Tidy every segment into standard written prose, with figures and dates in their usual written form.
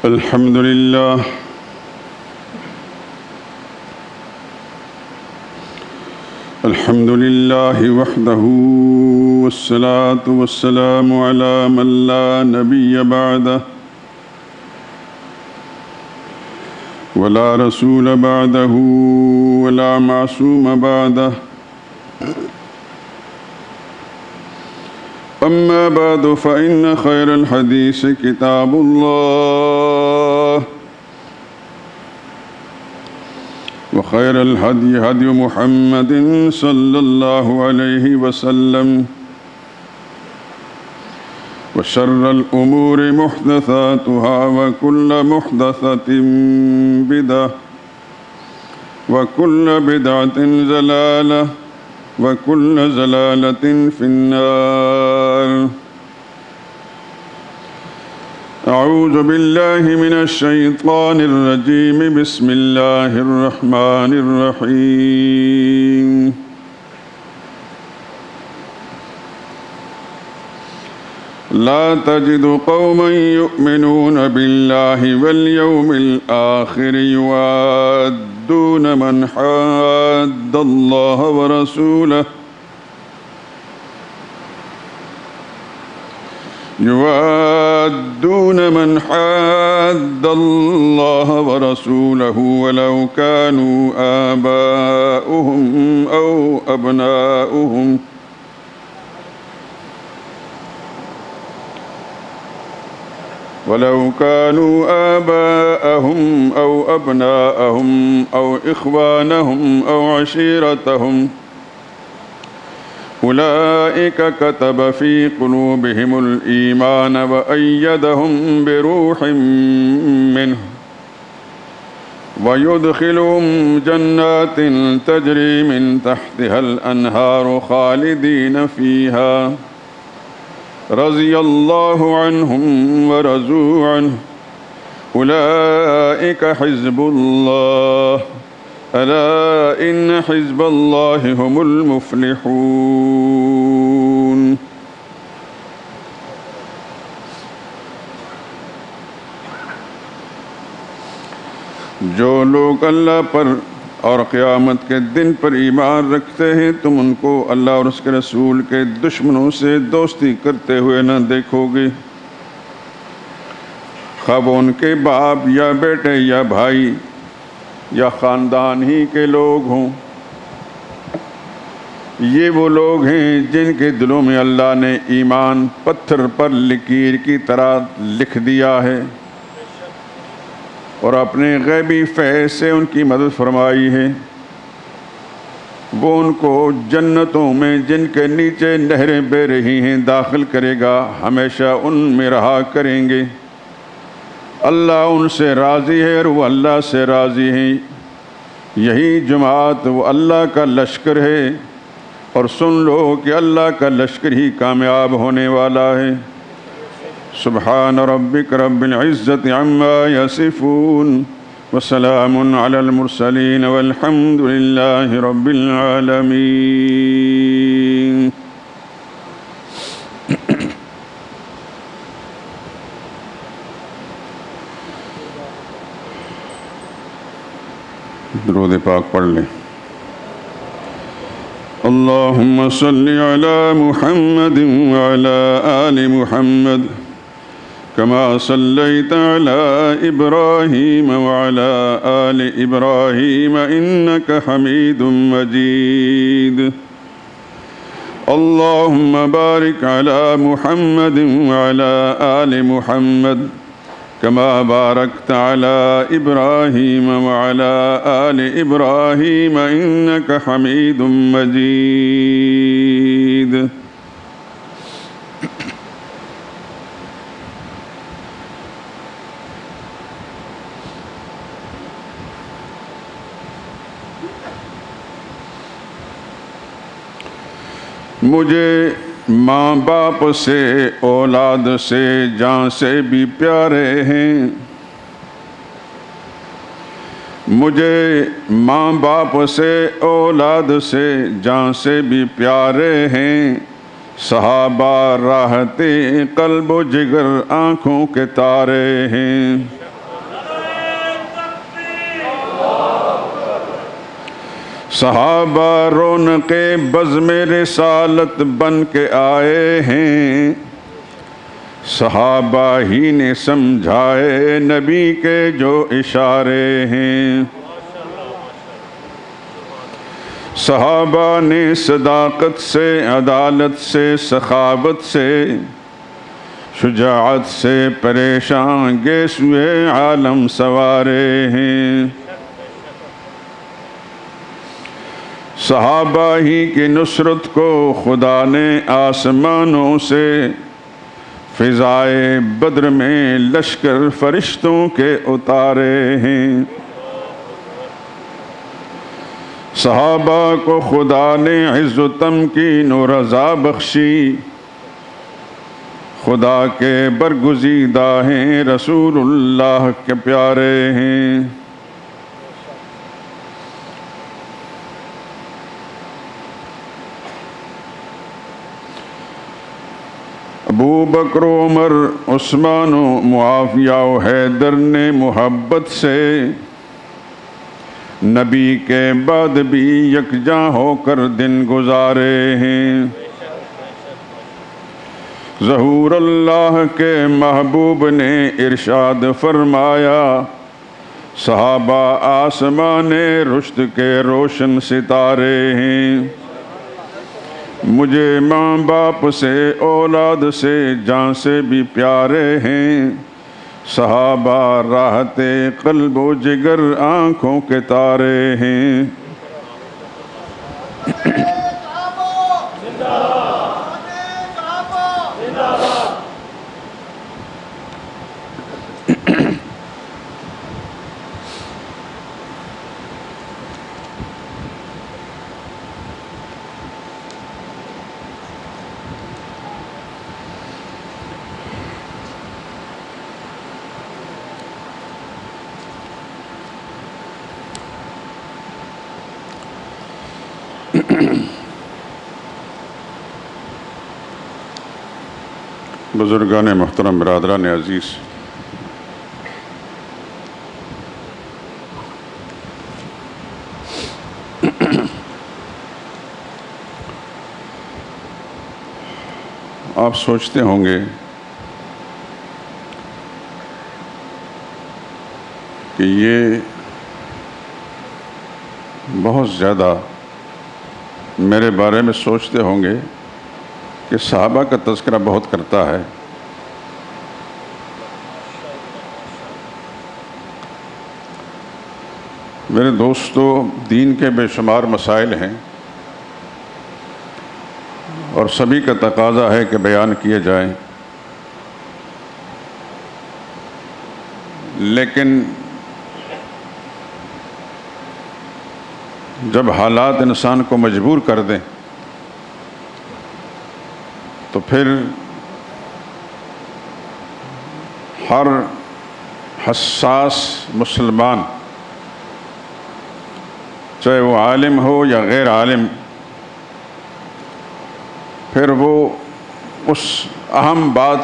الحمد لله وحده والصلاة والسلام على من لا نبي بعده ولا رسول بعده ولا معصوم بعده أما بعد فإن خير الحديث كتاب الله وخير الهدي هدي محمد صلى الله عليه وسلم وشر الأمور محدثاتها وكل محدثة بدعة وكل بدعة ضلالة وكل ضلالة في النار. أعوذ بالله من الشيطان الرجيم. بسم الله الرحمن الرحيم. لا تجد قوما يؤمنون بالله واليوم الآخر يوادون من حاد الله ورسوله ولو كانوا آباءهم أو أبناؤهم أو إخوانهم أو عشيرتهم أولئك كتب في قلوبهم الإيمان وأيدهم بروح منه ويدخلهم جنات تجري من تحتها الأنهار خالدين فيها رضي الله عنهم ورضوا عنه أولئك حزب الله ألا إن حزب الله هم المفلحون. جو لوگ اللہ پر اور قیامت کے دن پر ایمان رکھتے ہیں تم ان کو اللہ اور اس کے رسول کے دشمنوں سے دوستی کرتے ہوئے نہ دیکھو گے، خواہ وہ ان کے باپ یا بیٹے یا بھائی یا خاندان ہی کے لوگ ہوں. یہ وہ لوگ ہیں جن کے دلوں میں اللہ نے ایمان پتھر پر لکیر کی طرح لکھ دیا ہے اور اپنے غیبی فیض سے ان کی مدد فرمائی ہے. وہ ان کو جنتوں میں جن کے نیچے نہریں بہہ رہی ہیں داخل کرے گا، ہمیشہ ان میں رہا کریں گے. اللہ ان سے راضی ہے اور وہ اللہ سے راضی ہیں. یہی جماعت وہ اللہ کا لشکر ہے، اور سن لو کہ اللہ کا لشکر ہی کامیاب ہونے والا ہے. سبحان ربک رب العزت عما یصفون وسلام علی المرسلین والحمد للہ رب العالمین. درود پاک پڑھ لیں. اللہم صلی علی محمد وعلی آل محمد كما صليت على إبراهيم وعلى آل إبراهيم إنك حميد مجيد. اللهم بارك على محمد وعلى آل محمد كما باركت على إبراهيم وعلى آل إبراهيم إنك حميد مجيد. مجھے ماں باپ سے اولاد سے جان سے بھی پیارے ہیں. مجھے ماں باپ سے اولاد سے جان سے بھی پیارے ہیں. صحابہ راحت قلب و جگر آنکھوں کے تارے ہیں. صحابہ رونق بزم رسالت بن کے آئے ہیں، صحابہ ہی نے سمجھائے نبی کے جو اشارے ہیں۔ صحابہ نے صداقت سے، عدالت سے، سخاوت سے، شجاعت سے پریشان گیسوئے عالم سوارے ہیں۔ صحابہ ہی کی نصرت کو خدا نے آسمانوں سے فضائے بدر میں لشکر فرشتوں کے اتارے ہیں۔ صحابہ کو خدا نے عز و تمکین و رضا بخشی، خدا کے برگزیدہ ہیں، رسول اللہ کے پیارے ہیں۔ ابو بکر و عمر، عثمان و معاویہ و حیدر نے محبت سے نبی کے بعد بھی یکجاں ہو کر دن گزارے ہیں۔ ظہور اللہ کے محبوب نے ارشاد فرمایا، صحابہ آسمان رشد کے روشن ستارے ہیں۔ مجھے ماں باپ سے، اولاد سے، جان سے بھی پیارے ہیں۔ صحابہ راحت قلب و جگر آنکھوں کے تارے ہیں۔ بزرگان محترم، برادران عزیز، آپ سوچتے ہوں گے کہ یہ بہت زیادہ میرے بارے میں سوچتے ہوں گے کہ صحابہ کا تذکرہ بہت کرتا ہے۔ میرے دوستو، دین کے بے شمار مسائل ہیں اور سبھی کا تقاضا ہے کہ بیان کیے جائیں، لیکن جب حالات انسان کو مجبور کر دیں تو پھر ہر حساس مسلمان، چاہے وہ عالم ہو یا غیر عالم، پھر وہ اس اہم بات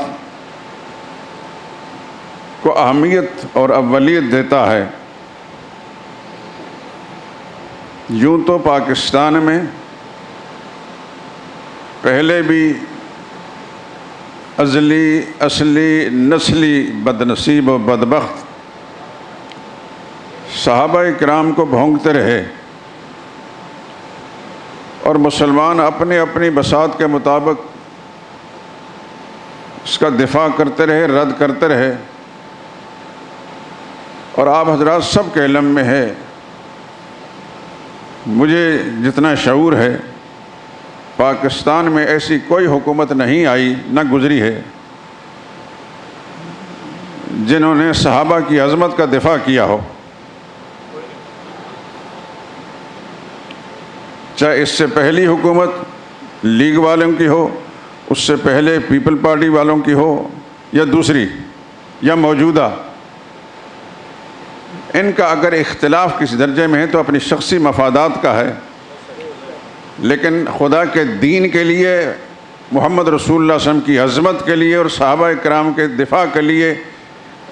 کو اہمیت اور اولیت دیتا ہے۔ یوں تو پاکستان میں پہلے بھی ازلی، اصلی، نسلی بدنصیب و بدبخت صحابہ کرام کو بھونکتے رہے اور مسلمان اپنی اپنی بساط کے مطابق اس کا دفاع کرتے رہے، رد کرتے رہے، اور آپ حضرات سب کے علم میں ہے، مجھے جتنا شعور ہے، پاکستان میں ایسی کوئی حکومت نہیں آئی، نہ گزری ہے، جنہوں نے صحابہ کی عظمت کا دفاع کیا ہو۔ چاہے اس سے پہلی حکومت لیگ والوں کی ہو، اس سے پہلے پیپل پارٹی والوں کی ہو، یا دوسری یا موجودہ، ان کا اگر اختلاف کسی درجے میں ہے تو اپنی شخصی مفادات کا ہے، لیکن خدا کے دین کے لیے، محمد رسول اللہ صلی اللہ علیہ وسلم کی عظمت کے لیے اور صحابہ کرام کے دفاع کے لیے،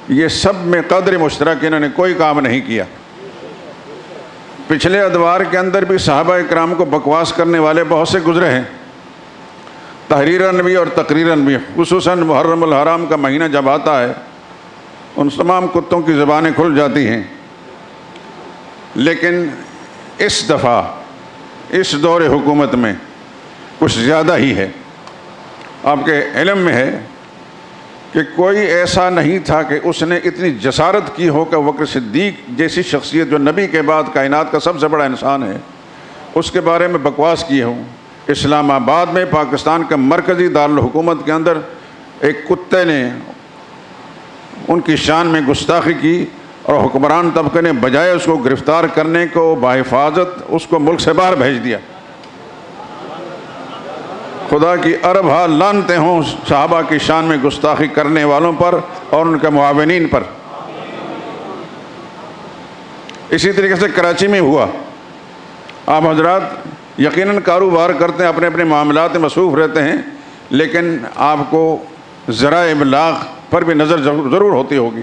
یہ سب میں قدر مشترک انہوں نے کوئی کام نہیں کیا۔ پچھلے ادوار کے اندر بھی صحابہ اکرام کو بکواس کرنے والے بہت سے گزرے ہیں، تحریراً بھی اور تقریراً بھی، خصوصاً محرم الحرام کا مہینہ جب آتا ہے ان تمام کتوں کی زبانیں کھل جاتی ہیں۔ لیکن اس دفعہ اس دور حکومت میں کچھ زیادہ ہی ہے۔ آپ کے علم میں ہے کہ کوئی ایسا نہیں تھا کہ اس نے اتنی جسارت کی ہو کہ بکر صدیق جیسی شخصیت جو نبی کے بعد کائنات کا سب سے بڑا انسان ہے اس کے بارے میں بکواس کیے ہوں۔ اسلام آباد میں پاکستان کے مرکزی دارالحکومت کے اندر ایک کتے نے ان کی شان میں گستاخی کی اور حکمران طبقے نے بجائے اس کو گرفتار کرنے کو بحفاظت اس کو ملک سے باہر بھیج دیا۔ خدا کی ارب ہا لعنتیں ہوں صحابہ کی شان میں گستاخی کرنے والوں پر اور ان کے معاونین پر۔ اسی طریقے سے کراچی میں ہوا۔ آپ حضرات یقیناً کاروبار کرتے ہیں، اپنے اپنے معاملات میں مصروف رہتے ہیں، لیکن آپ کو ذرائع ابلاغ پر بھی نظر ضرور ہوتی ہوگی۔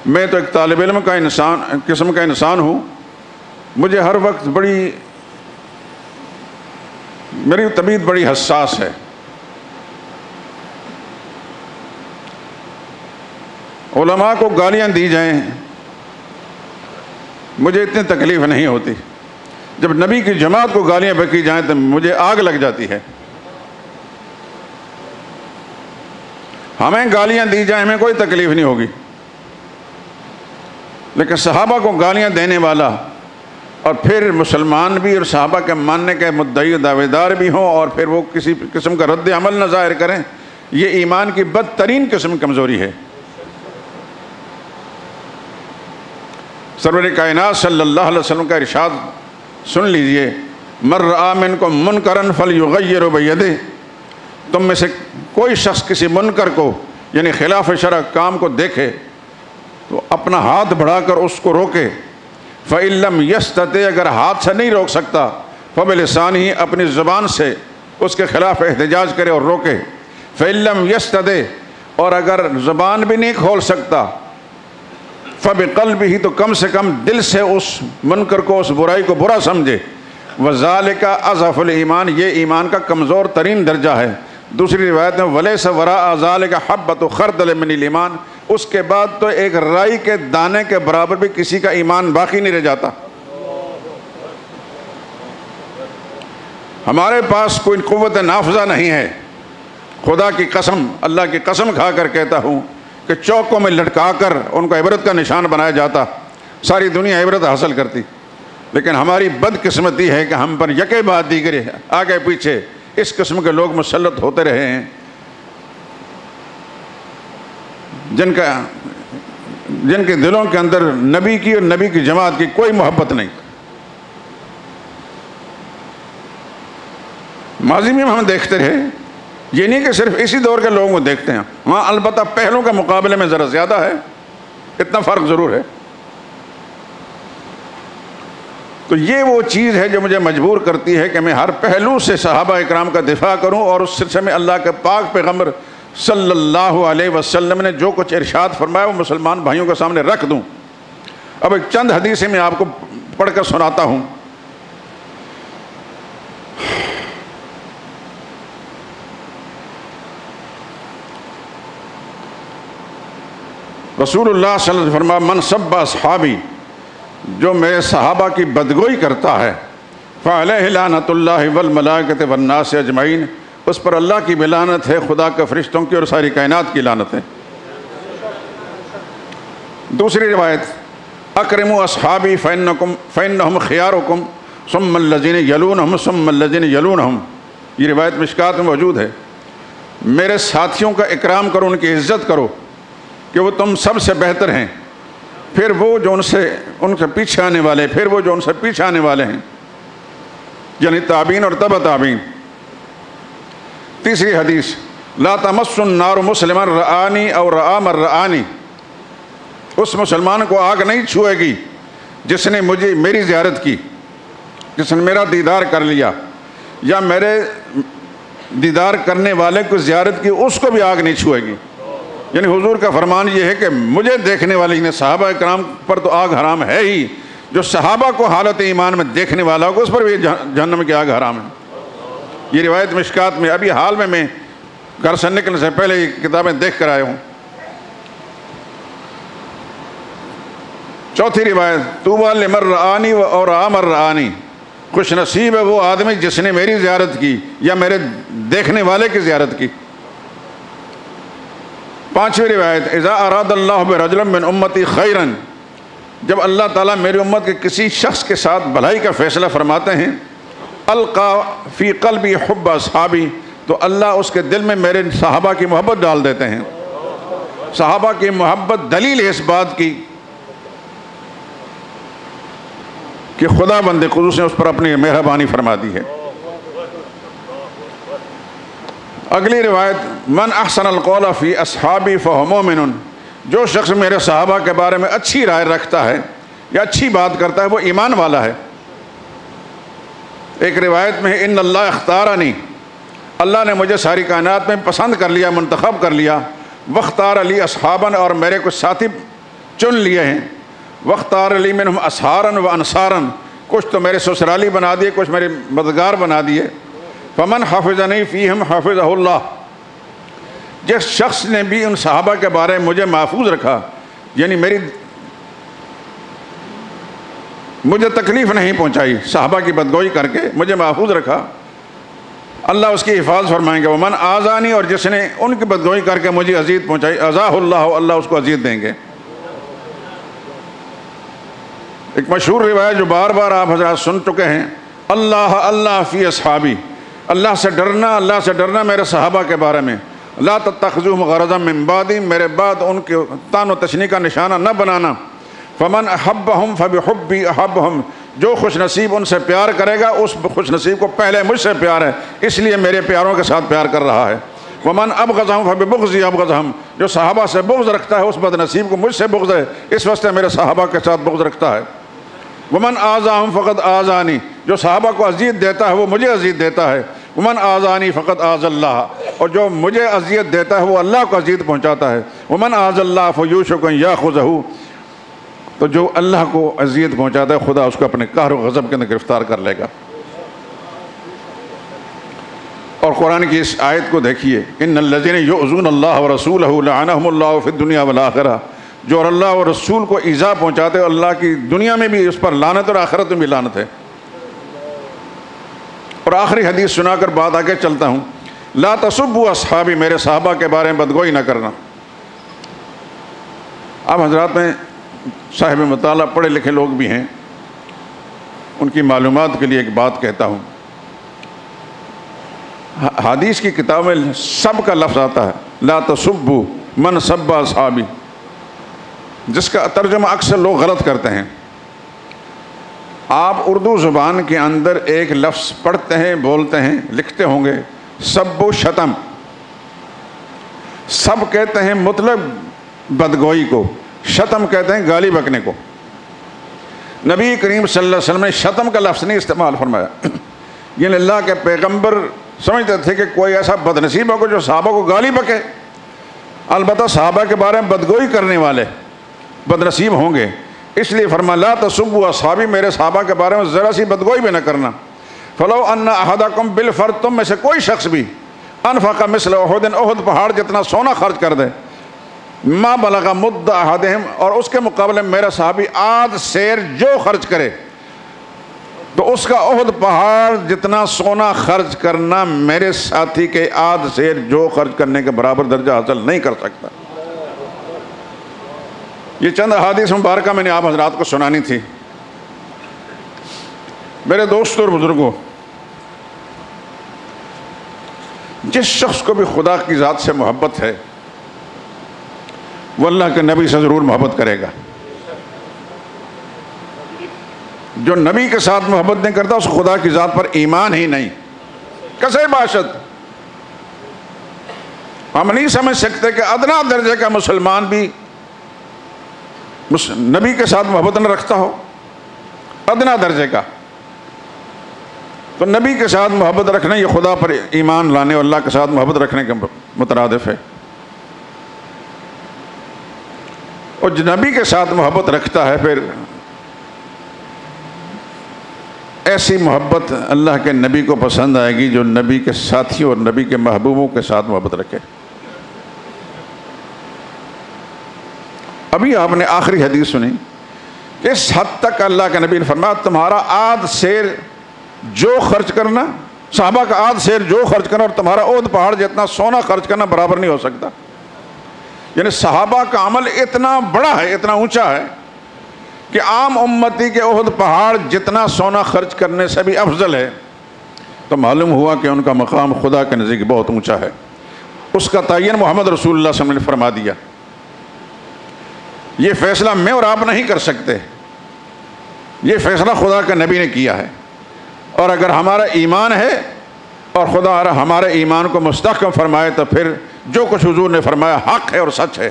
میں تو ایک طالب علم کا قسم کا انسان ہوں، مجھے ہر وقت میری طبیعت بڑی حساس ہے۔ علماء کو گالیاں دی جائیں مجھے اتنی تکلیف نہیں ہوتی، جب نبی کی جماعت کو گالیاں بکی جائیں تو مجھے آگ لگ جاتی ہے۔ ہمیں گالیاں دی جائیں ہمیں کوئی تکلیف نہیں ہوگی، لیکن صحابہ کو گالیاں دینے والا اور پھر مسلمان بھی اور صحابہ کے ماننے کے مدعی دعوے دار بھی ہوں اور پھر وہ کسی قسم کا رد عمل نہ ظاہر کریں، یہ ایمان کی بدترین قسم کمزوری ہے۔ سرور کائنات صلی اللہ علیہ وسلم کا ارشاد سن لیجئے، من رآ منکم منکرا فلیغیرہ بیدہ، تم میں سے کوئی شخص کسی منکر کو یعنی خلاف شرع کام کو دیکھے تو اپنا ہاتھ بڑھا کر اس کو روکے۔ فَإِن لَّمْ يَسْتَطِعْ، اگر ہاتھ سے نہیں روک سکتا فَبِلِسَانِهِ، اپنی زبان سے اس کے خلاف احتجاج کرے اور روکے۔ فَإِن لَّمْ يَسْتَطِعْ، اور اگر زبان بھی نہیں کھول سکتا فَبِقَلْبِهِ، تو کم سے کم دل سے اس منکر کو اس برائی کو برا سمجھے۔ وَذَلِكَ أَضْعَفُ الْإِيمَانِ، یہ ایمان کا کمزور ترین درجہ ہے۔ دوسری روایت میں وَلَيْسَ وَرَاءَ ذَلِكَ حَبَّةُ خَرْدَلٍ مِّنَ الْإِيمَانِ، اس کے بعد تو ایک رائی کے دانے کے برابر بھی کسی کا ایمان باقی نہیں رہ جاتا۔ ہمارے پاس کوئی قوت نافذہ نہیں ہے، خدا کی قسم، اللہ کی قسم کھا کر کہتا ہوں کہ چوکوں میں لٹکا کر ان کو عبرت کا نشان بنایا جاتا، ساری دنیا عبرت حاصل کرتی، لیکن ہماری بدقسمتی ہے کہ ہم پر یکے بعد دیگرے آگے پیچھے اس قسم کے لوگ مسلط ہوتے رہے ہیں جن کے دلوں کے اندر نبی کی اور نبی کی جماعت کی کوئی محبت نہیں۔ ماضی میں ہم دیکھتے رہے، یہ نہیں کہ صرف اسی دور کے لوگوں کو دیکھتے ہیں، ہاں البتہ پہلوں کے مقابلے میں ذرا زیادہ ہے، اتنا فرق ضرور ہے۔ تو یہ وہ چیز ہے جو مجھے مجبور کرتی ہے کہ میں ہر پہلو سے صحابہ اکرام کا دفاع کروں اور اس سلسلے میں اللہ کے پاک پیغمبر صلی اللہ علیہ وسلم نے جو کچھ ارشاد فرمایا وہ مسلمان بھائیوں کے سامنے رکھ دوں۔ اب ایک چند حدیثیں میں آپ کو پڑھ کر سناتا ہوں۔ رسول اللہ صلی اللہ علیہ وسلم فرمایا، من سب اصحابی، جو میرے صحابہ کی بدگوئی کرتا ہے، فعلیہ لعنۃ اللہ والملائکۃ والناس اجمعین، اس پر اللہ کی بھی لعنت ہے، خدا کے فرشتوں کی اور ساری کائنات کی لعنت ہے۔ دوسری روایت، اکرموا اصحابی فإنہم خیارکم ثم الذین یلونہم ثم الذین یلونہم، یہ روایت مشکات میں موجود ہے۔ میرے ساتھیوں کا اکرام کرو، ان کی عزت کرو کہ وہ تم سب سے بہتر ہیں، پھر وہ جو ان سے پیچھے آنے والے، پھر وہ جو ان سے پیچھے آنے والے ہیں، یعنی تابعین اور تبع تابعین۔ تیسری حدیث، لا تمس النار مسلما رآنی او رآ من رآنی، اس مسلمان کو آگ نہیں چھوئے گی جس نے میری زیارت کی، جس نے میرا دیدار کر لیا، یا میرے دیدار کرنے والے کو زیارت کی، اس کو بھی آگ نہیں چھوئے گی۔ یعنی حضور کا فرمان یہ ہے کہ مجھے دیکھنے والے صحابہ اکرام پر تو آگ حرام ہے ہی، جو صحابہ کو حالت ایمان میں دیکھنے والا ہوگا اس پر بھی جہنم کی آگ حرام ہے۔ یہ روایت مشکات میں ابھی حال میں گھر سے نکلنے سے پہلے یہ کتابیں دیکھ کر آیا ہوں۔ چوتھی روایت، طوبیٰ لمن رآنی اور آمر رآنی، خوش نصیب ہے وہ آدمی جس نے میری زیارت کی یا میرے دیکھنے والے کی زیارت کی۔ پانچویں روایت، اذا اراد اللہ برجل من امتی خیرا، جب اللہ تعالیٰ میری امت کے کسی شخص کے ساتھ بھلائی کا فیصلہ فرماتے ہیں، القا فی قلبی حب اصحابی، تو اللہ اس کے دل میں میرے صحابہ کی محبت ڈال دیتے ہیں۔ صحابہ کی محبت دلیل ہے اس بات کی کہ خدا بند قدوس نے اس پر اپنی مہربانی فرما دی ہے۔ اگلی روایت، من احسن القول فی اصحابی فہو مومن، جو شخص میرے صحابہ کے بارے میں اچھی رائے رکھتا ہے یا اچھی بات کرتا ہے وہ ایمان والا ہے۔ ایک روایت میں ان اللہ اختارنی، اللہ نے مجھے ساری کائنات میں پسند کر لیا، منتخب کر لیا، واختار علی اصحاباً، اور میرے کچھ ساتھی چن لیے ہیں، واختار علی منہم اصحاراً و انصاراً، کچھ تو میرے سسرالی بنا دیے، کچھ میرے مددگار بنا دیے۔ فمن حفظنی فیہم حفظہ اللہ، جس شخص نے بھی ان صحابہ کے بارے میں مجھے محفوظ رکھا، یعنی مجھے تکلیف نہیں پہنچائی، صحابہ کی بدگوئی کر کے مجھے محفوظ رکھا، اللہ اس کی حفاظت فرمائیں گے۔ ومن آذانی، اور جس نے ان کی بدگوئی کر کے مجھے اذیت پہنچائی، اذاہ اللہ، اللہ اس کو اذیت دیں گے۔ ایک مشہور روایت جو بار بار آپ حضرات سن چکے ہیں، اللہ اللہ فی اصحابی، اللہ سے ڈرنا میرے صحابہ کے بارے میں، لا تتخذوہم غرضا من بعدی، میرے بعد ان کے طعن و تشنیع کا نشانہ نہ بنانا۔ فمن احبہم فبحبی احبہم، جو خوش نصیب ان سے پیار کرے گا اس خوش نصیب کو پہلے مجھ سے پیار ہے، اس لیے میرے پیاروں کے ساتھ پیار کر رہا ہے۔ ومن ابغضہم فببغضی ابغضہم، جو صحابہ سے بغض رکھتا ہے اس بد نصیب کو مجھ سے بغض ہے، اس واسطے میرے صحابہ کے ساتھ بغض رکھتا ہے۔ ومن آذاہم فقد آذانی، جو صحابہ کو اذیت دیتا ہے وہ مجھے اذیت دیتا ہے۔ ومن آذانی فقد آذ اللہ، اور جو مجھے اذیت دیتا ہے وہ اللہ کو اذیت پہنچاتا ہے۔ ومن آذ اللہ فیوشک ان یاخذہ، تو جو اللہ کو اذیت پہنچاتا ہے خدا اس کو اپنے قہر و غضب کے اندر گرفتار کر لے گا۔ اور قرآن کی اس آیت کو دیکھیے، ان الذین یؤذون اللہ ورسولہ لعنہم اللہ فی الدنیا والآخرہ، جو اللہ اور رسول کو ایذا پہنچاتے ہیں اللہ کی دنیا میں بھی اس پر لعنت اور آخرت میں بھی لعنت ہے۔ اور آخری حدیث سنا کر بات آگے چلتا ہوں، لا تسبوا اصحابی، میرے صحابہ کے بارے میں بدگوئی نہ کرنا۔ اب حضرات میں صاحب مطالعہ پڑھے لکھے لوگ بھی ہیں، ان کی معلومات کے لیے ایک بات کہتا ہوں۔ حدیث کی کتاب میں سب کا لفظ آتا ہے، لا تسبوا من سب اصحابی، جس کا ترجمہ اکثر لوگ غلط کرتے ہیں۔ آپ اردو زبان کے اندر ایک لفظ پڑھتے ہیں، بولتے ہیں، لکھتے ہوں گے، سب و شتم۔ سب کہتے ہیں مطلب بدگوئی کو، شتم کہتے ہیں گالی بکنے کو۔ نبی کریم صلی اللہ علیہ وسلم نے شتم کا لفظ نہیں استعمال فرمایا، یعنی اللہ کے پیغمبر سمجھتے تھے کہ کوئی ایسا بدنصیب ہوگا جو صحابہ کو گالی بکے، البتہ صحابہ کے بارے میں بدگوئی کرنے والے بدنصیب ہوں گے، اس لیے فرمایا لا تسبوا اصحابی، میرے صحابہ کے بارے میں ذرا سی بدگوئی بھی نہ کرنا۔ فلو ان احدکم بالفرد، تم میں سے کوئی شخص بھی انفق مثل احد، احد پہاڑ جتنا سونا خرچ کر دے، ما بلغ مد احدہم، اور اس کے مقابلے میں میرا صحابی آدھ سیر جو خرچ کرے، تو اس کا احد پہاڑ جتنا سونا خرچ کرنا میرے ساتھی کے آدھ سیر جو خرچ کرنے کے برابر درجہ حاصل نہیں کر سکتا۔ یہ چند احادیث مبارکہ میں نے آپ حضرات کو سنانی تھی۔ میرے دوستوں اور بزرگوں، جس شخص کو بھی خدا کی ذات سے محبت ہے وہ اللہ کے نبی سے ضرور محبت کرے گا۔ جو نبی کے ساتھ محبت نہیں کرتا اس کو خدا کی ذات پر ایمان ہی نہیں۔ کسے باشد، ہم نہیں سمجھ سکتے کہ ادنا درجے کا مسلمان بھی نبی کے ساتھ محبت نہ رکھتا ہو، ادنا درجے کا۔ تو نبی کے ساتھ محبت رکھنا یہ خدا پر ایمان لانے اور اللہ کے ساتھ محبت رکھنے کے مترادف ہے۔ اور جو نبی کے ساتھ محبت رکھتا ہے پھر ایسی محبت اللہ کے نبی کو پسند آئے گی جو نبی کے ساتھیوں اور نبی کے محبوبوں کے ساتھ محبت رکھے۔ ابھی آپ نے آخری حدیث سنی، اس حد تک اللہ کے نبی نے فرمایا تمہارا آدھ سیر جو خرچ کرنا، صحابہ کا آدھ سیر جو خرچ کرنا اور تمہارا احد پہاڑ جتنا سونا خرچ کرنا برابر نہیں ہو سکتا۔ یعنی صحابہ کا عمل اتنا بڑا ہے، اتنا اونچا ہے کہ عام امتی کے احد پہاڑ جتنا سونا خرچ کرنے سے بھی افضل ہے۔ تو معلوم ہوا کہ ان کا مقام خدا کے نزدیک بہت اونچا ہے۔ اس کا تعین محمد رسول اللہ صلی اللہ علیہ وسلم نے فرما دیا۔ یہ فیصلہ میں اور آپ نہیں کر سکتے، یہ فیصلہ خدا کے نبی نے کیا ہے۔ اور اگر ہمارا ایمان ہے اور خدا ہمارے ایمان کو مستحکم فرمائے تو پھر جو کچھ حضور نے فرمایا حق ہے اور سچ ہے۔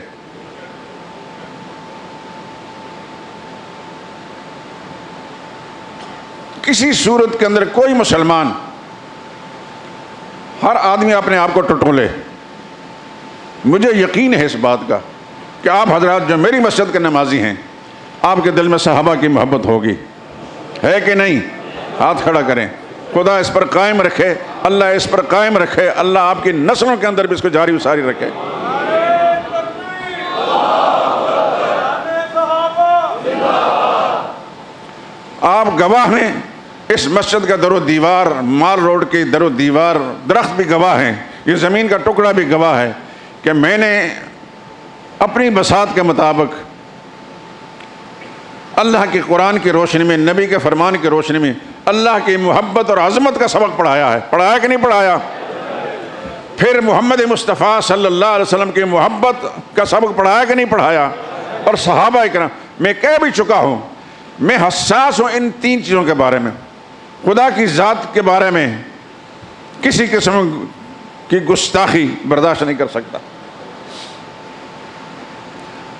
کسی صورت کے اندر کوئی مسلمان، ہر آدمی اپنے آپ کو ٹٹولے، مجھے یقین ہے اس بات کا کہ آپ حضرات جو میری مسجد کے نمازی ہیں، آپ کے دل میں صحابہ کی محبت ہوگی، ہے کہ نہیں؟ ہاتھ کھڑا کریں۔ خدا اس پر قائم رکھے، اللہ اس پر قائم رکھے، اللہ آپ کی نسلوں کے اندر بھی اس کو جاری و ساری رکھے۔ آپ گواہ ہیں، اس مسجد کا در و دیوار، مال روڈ کی در و دیوار، درخت بھی گواہ ہیں، یہ زمین کا ٹکڑا بھی گواہ ہے کہ میں نے اپنی بساط کے مطابق اللہ کی قرآن کی روشنی میں، نبی کے فرمان کی روشنی میں اللہ کی محبت اور عظمت کا سبق پڑھایا ہے۔ پڑھایا کہ نہیں پڑھایا؟ پھر محمد مصطفیٰ صلی اللہ علیہ وسلم کی محبت کا سبق پڑھایا کہ نہیں پڑھایا؟ اور صحابہ اکرام، میں کہہ بھی چکا ہوں، میں حساس ہوں ان تین چیزوں کے بارے میں۔ خدا کی ذات کے بارے میں کسی قسم کی گستاخی برداشت نہیں کر سکتا،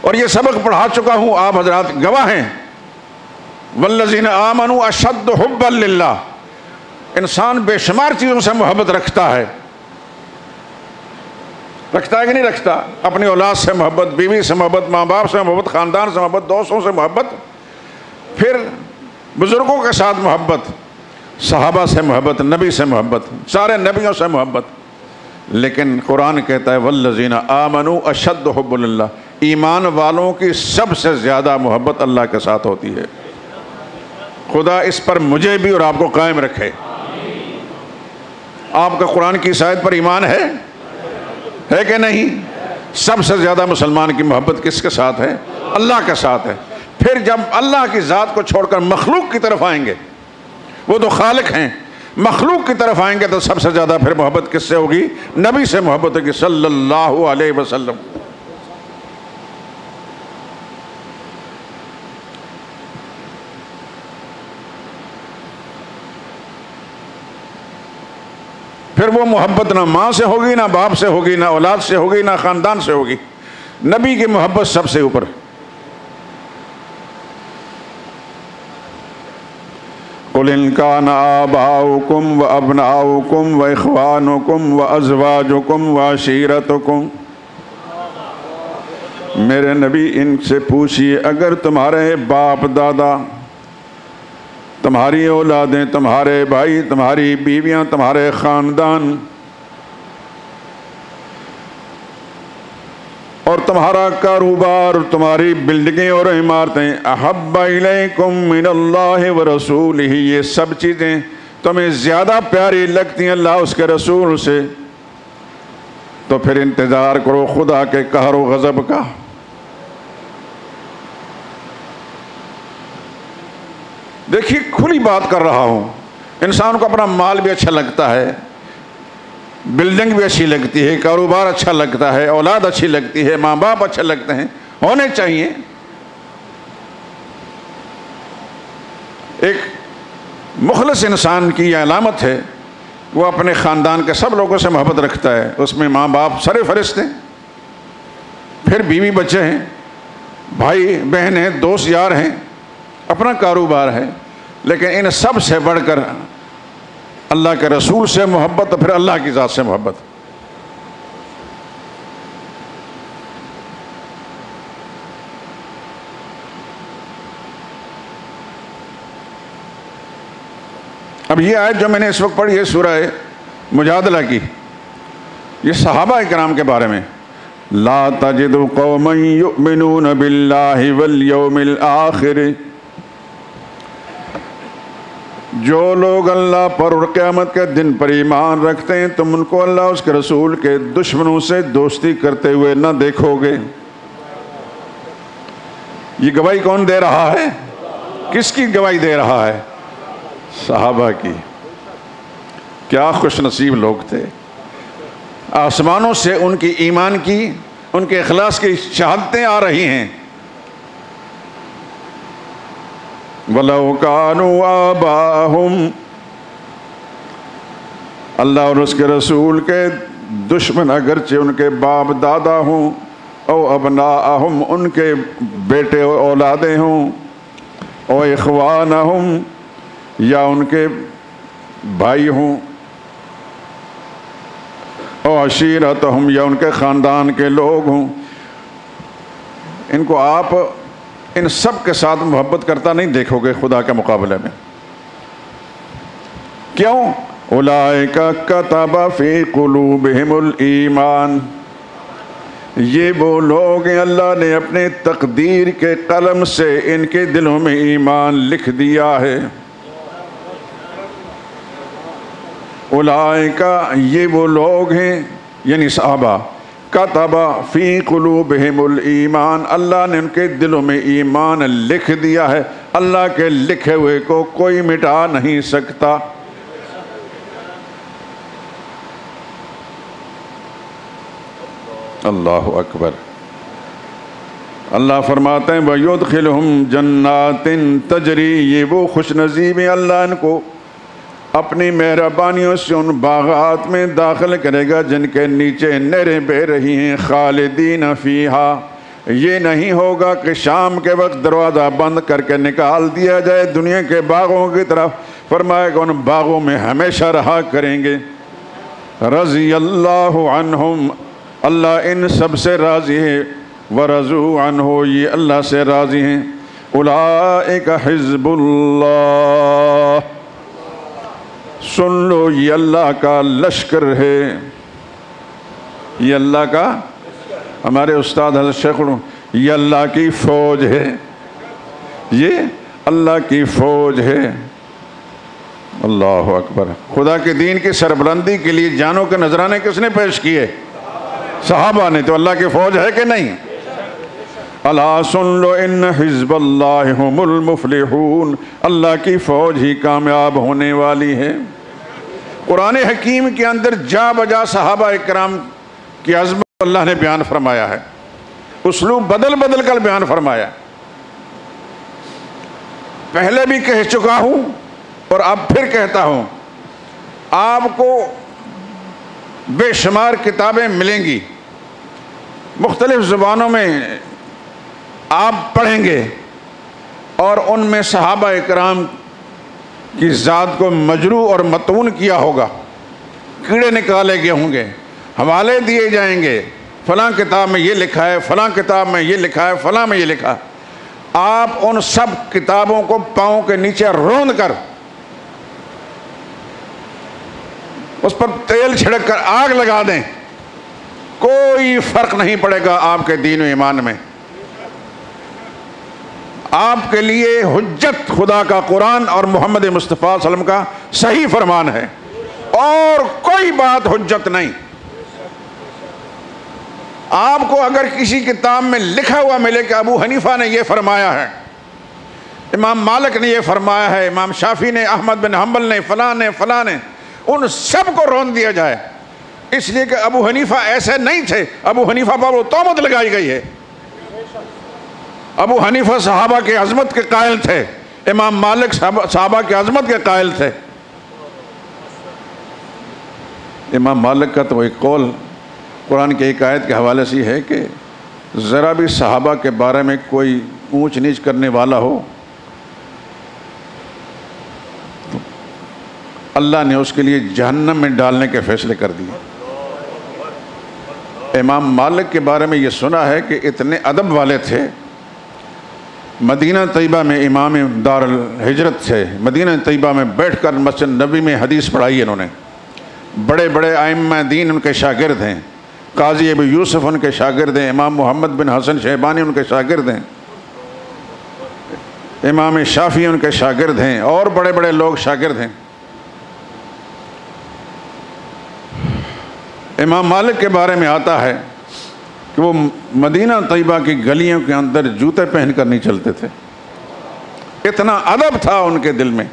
اور یہ سبق پڑھا چکا ہوں، آپ حضرات گواہ ہیں۔ والذین آمنوا اشد حبا للہ، انسان بے شمار چیزوں سے محبت رکھتا ہے کہ نہیں رکھتا؟ اپنی اولاد سے محبت، بیوی سے محبت، ماں باپ سے محبت، خاندان سے محبت، دوستوں سے محبت، پھر بزرگوں کے ساتھ محبت، صحابہ سے محبت، نبی سے محبت، سارے نبیوں سے محبت۔ لیکن قرآن کہتا ہے والذین آمنوا اشد حب للہ، ایمان والوں کی سب سے زیادہ محبت اللہ کے ساتھ ہوتی ہے۔ خدا اس پر مجھے بھی اور آپ کو قائم رکھے۔ آپ کا قرآن کی اس آیت پر ایمان ہے کہ نہیں؟ سب سے زیادہ مسلمان کی محبت کس کے ساتھ ہے؟ اللہ کے ساتھ ہے۔ پھر جب اللہ کی ذات کو چھوڑ کر مخلوق کی طرف آئیں گے، وہ تو خالق ہیں، مخلوق کی طرف آئیں گے تو سب سے زیادہ پھر محبت کس سے ہوگی؟ نبی سے محبت ہوگی صلی اللہ علیہ وسلم۔ پھر وہ محبت نہ ماں سے ہوگی، نہ باپ سے ہوگی، نہ اولاد سے ہوگی، نہ خاندان سے ہوگی، نبی کی محبت سب سے اوپر۔ قُلْ إِنْ كَانَ آبَاؤُكُمْ وَأَبْنَاؤُكُمْ وَإِخْوَانُكُمْ وَأَزْوَاجُكُمْ وَعَشِيرَتُكُمْ، میرے نبی ان سے پوچھئے اگر تمہارے باپ دادا، تمہاری اولادیں، تمہارے بھائی، تمہاری بیویاں، تمہارے خاندان اور تمہارا کاروبار، تمہاری بلڈنگیں اور عمارتیں، احب الیکم من اللہ ورسولہ، یہ سب چیزیں تمہیں زیادہ پیاری لگتی ہیں اللہ اس کے رسول سے، تو پھر انتظار کرو خدا کے قہر و غضب کا۔ دیکھیے کھلی بات کر رہا ہوں، انسان کو اپنا مال بھی اچھا لگتا ہے، بلڈنگ بھی اچھی لگتی ہے، کاروبار اچھا لگتا ہے، اولاد اچھی لگتی ہے، ماں باپ اچھے لگتے ہیں، ہونے چاہیے۔ ایک مخلص انسان کی یہ علامت ہے، وہ اپنے خاندان کے سب لوگوں سے محبت رکھتا ہے، اس میں ماں باپ سر فہرست ہیں، پھر بیوی بچے ہیں، بھائی بہن ہیں، دوست یار ہیں، اپنا کاروبار ہے، لیکن ان سب سے بڑھ کر اللہ کے رسول سے محبت اور پھر اللہ کی ذات سے محبت۔ اب یہ آیت جو میں نے اس وقت پڑھی ہے سورہ مجادلہ کی، یہ صحابہ اکرام کے بارے میں، لا تجد قوما یؤمنون باللہ والیوم الآخر، جو لوگ اللہ پر اور قیامت کے دن پر ایمان رکھتے ہیں تم ان کو اللہ اس کے رسول کے دشمنوں سے دوستی کرتے ہوئے نہ دیکھو گے۔ یہ گواہی کون دے رہا ہے؟ کس کی گواہی دے رہا ہے؟ صحابہ کی۔ کیا خوش نصیب لوگ تھے، آسمانوں سے ان کی ایمان کی، ان کے اخلاص کی شہادتیں آ رہی ہیں۔ وَلَوْ كَانُوا آبَاءَهُمْ، اللہ اور اس کے رسول کے دشمن اگرچہ ان کے باپ دادا ہوں، او ابناءہم، ان کے بیٹے اور اولادیں ہوں، او اخوانہم، یا ان کے بھائی ہوں، او عشیرتہم، یا ان کے خاندان کے لوگ ہوں، ان کو آپ ان سب کے ساتھ محبت کرتا نہیں دیکھو گے خدا کے مقابلے میں۔ کیوں؟ اولئک کتب فی قلوبہم الایمان، یہ وہ لوگ ہیں اللہ نے اپنے تقدیر کے قلم سے ان کے دلوں میں ایمان لکھ دیا ہے۔ اولئک، یہ وہ لوگ ہیں یعنی صحابہ، کتب فی قلوبہم الایمان، اللہ نے ان کے دلوں میں ایمان لکھ دیا ہے۔ اللہ کے لکھے ہوئے کو کوئی مٹا نہیں سکتا۔ اللہ اکبر۔ اللہ فرماتے ہیں وَيُدْخِلُهُمْ جَنَّاتٍ تَجْرِي، یہ وہ خوش نصیب ہیں اللہ ان کو اپنی مہربانیوں سے ان باغات میں داخل کرے گا جن کے نیچے نہریں بہہ رہی ہیں، خالدین فیہا، یہ نہیں ہوگا کہ شام کے وقت دروازہ بند کر کے نکال دیا جائے دنیا کے باغوں کی طرف، فرمائے گا ان باغوں میں ہمیشہ رہا کریں گے۔ رضی اللہ عنہم، اللہ ان سب سے راضی ہے، ورضوا عنہ، یہ اللہ سے راضی ہیں۔ اولئک حزب اللہ، سن لو یہ اللہ کا لشکر ہے، یہ اللہ کا، ہمارے استاد حضرت شیخ یہ اللہ کی فوج ہے، یہ اللہ کی فوج ہے۔ اللہ اکبر۔ خدا کے دین کی سربلندی کے لیے جانوں کے نذرانے کس نے پیش کیے؟ صحابہ نے۔ تو اللہ کی فوج ہے کہ نہیں؟ الا سن لو ان حزب اللہ هم المفلحون، اللہ کی فوج ہی کامیاب ہونے والی ہے۔ قرآن حکیم کے اندر جا بجا صحابہ اکرام کی عظمت اللہ نے بیان فرمایا ہے، اسلوب بدل بدل کر بیان فرمایا۔ پہلے بھی کہہ چکا ہوں اور اب پھر کہتا ہوں، آپ کو بے شمار کتابیں ملیں گی، مختلف زبانوں میں آپ پڑھیں گے، اور ان میں صحابہ اکرام کی ذات کو مجروح اور متون کیا ہوگا، کیڑے نکالے گئے ہوں گے، حوالے دیے جائیں گے، فلاں کتاب میں یہ لکھا ہے، فلاں کتاب میں یہ لکھا ہے، فلاں میں یہ لکھا ہے۔ آپ ان سب کتابوں کو پاؤں کے نیچے روند کر اس پر تیل چھڑک کر آگ لگا دیں، کوئی فرق نہیں پڑے گا آپ کے دین و ایمان میں۔ آپ کے لیے حجت خدا کا قرآن اور محمد مصطفیٰ صلی اللہ علیہ وسلم کا صحیح فرمان ہے، اور کوئی بات حجت نہیں۔ آپ کو اگر کسی کتاب میں لکھا ہوا ملے کہ ابو حنیفہ نے یہ فرمایا ہے، امام مالک نے یہ فرمایا ہے، امام شافعی نے، احمد بن حنبل نے، فلاں نے، فلاں نے، ان سب کو رون دیا جائے، اس لیے کہ ابو حنیفہ ایسے نہیں تھے، ابو حنیفہ پر وہ تہمت لگائی گئی ہے۔ ابو حنیفہ صحابہ کی عظمت کے قائل تھے، امام مالک صحابہ کی عظمت کے قائل تھے۔ امام مالک کا تو ایک قول قرآن کی ایک آیت کے حوالے سے ہے کہ ذرا بھی صحابہ کے بارے میں کوئی اونچ نیچ کرنے والا ہو، اللہ نے اس کے لیے جہنم میں ڈالنے کے فیصلے کر دیے۔ امام مالک کے بارے میں یہ سنا ہے کہ اتنے ادب والے تھے مدینہ طیبہ میں امام دار الہجرت سے مدینہ طیبہ میں بیٹھ کر مسجد نبی میں حدیث پڑھائی انہوں نے. بڑے بڑے ائمہ دین ان کے شاگرد ہیں. قاضی ابو یوسف ان کے شاگرد ہیں. امام محمد بن حسن شیبانی ان کے شاگرد ہیں. امام شافعی ان کے شاگرد ہیں. اور بڑے بڑے لوگ شاگرد ہیں. امام مالک کے بارے میں آتا ہے کہ وہ مدینہ طیبہ کی گلیوں کے اندر جوتے پہن کر نہیں چلتے تھے. اتنا ادب تھا ان کے دل میں.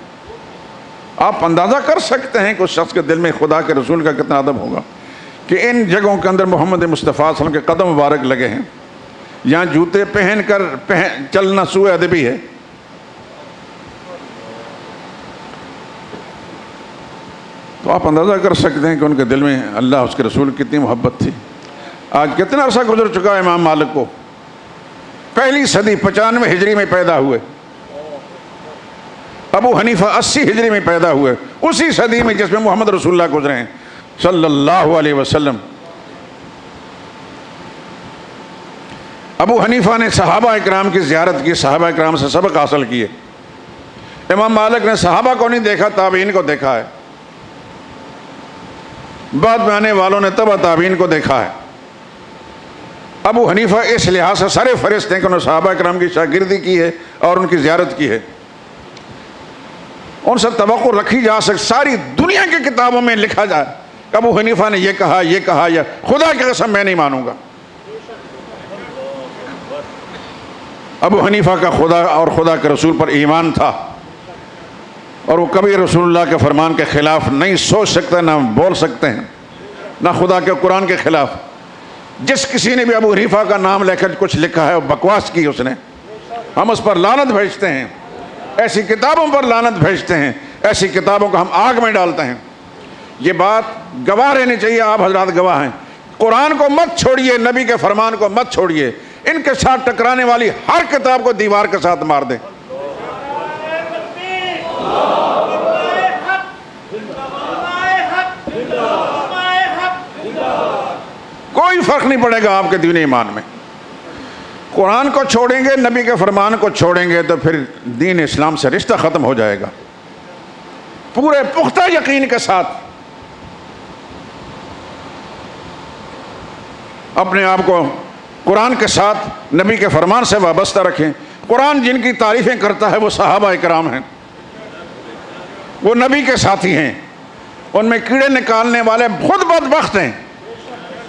آپ اندازہ کر سکتے ہیں کہ اس شخص کے دل میں خدا کے رسول کا کتنا ادب ہوگا کہ ان جگہوں کے اندر محمد مصطفیٰ صلی اللہ علیہ وسلم کے قدم مبارک لگے ہیں. یہاں جوتے پہن کر چلنا سوء ادبی ہے. تو آپ اندازہ کر سکتے ہیں کہ ان کے دل میں اللہ اس کے رسول کی کتنی محبت تھی. آج کتنا عرصہ گزر چکا ہے امام مالک کو. پہلی صدی 95 ہجری میں پیدا ہوئے. ابو حنیفہ 80 ہجری میں پیدا ہوئے, اسی صدی میں جس میں محمد رسول اللہ گزرے ہیں صلی اللہ علیہ وسلم. ابو حنیفہ نے صحابہ اکرام کی زیارت کی, صحابہ اکرام سے سبق حاصل کیے. امام مالک نے صحابہ کو نہیں دیکھا, تابعین کو دیکھا ہے. بعد میں آنے والوں نے تبع تابعین کو دیکھا ہے. ابو حنیفہ اس لحاظ سے سرے فہرست ہیں کہ انہوں نے صحابہ اکرام کی شاگردی کی ہے اور ان کی زیارت کی ہے. ان سے توقع رکھی جا سکتی, ساری دنیا کی کتابوں میں لکھا جائے کہ ابو حنیفہ نے یہ کہا یا خدا کی قسم میں نہیں مانوں گا. ابو حنیفہ کا خدا اور خدا کے رسول پر ایمان تھا اور وہ کبھی رسول اللہ کے فرمان کے خلاف نہیں سوچ سکتے, نہ بول سکتے ہیں, نہ خدا کے قرآن کے خلاف. جس کسی نے بھی ابو حنیفہ کا نام لے کر کچھ لکھا ہے وہ بکواس کی اس نے. ہم اس پر لعنت بھیجتے ہیں, ایسی کتابوں پر لعنت بھیجتے ہیں, ایسی کتابوں کو ہم آگ میں ڈالتے ہیں. یہ بات گواہ رہنی چاہیے, آپ حضرات گواہ ہیں. قرآن کو مت چھوڑیے, نبی کے فرمان کو مت چھوڑیے. ان کے ساتھ ٹکرانے والی ہر کتاب کو دیوار کے ساتھ مار دیں. کوئی فرق نہیں پڑے گا آپ کے دین ایمان میں. قرآن کو چھوڑیں گے, نبی کے فرمان کو چھوڑیں گے تو پھر دین اسلام سے رشتہ ختم ہو جائے گا. پورے پختہ یقین کے ساتھ اپنے آپ کو قرآن کے ساتھ نبی کے فرمان سے وابستہ رکھیں. قرآن جن کی تعریفیں کرتا ہے وہ صحابہ اکرام ہیں, وہ نبی کے ساتھی ہیں. ان میں کیڑے نکالنے والے خود بدبخت ہیں.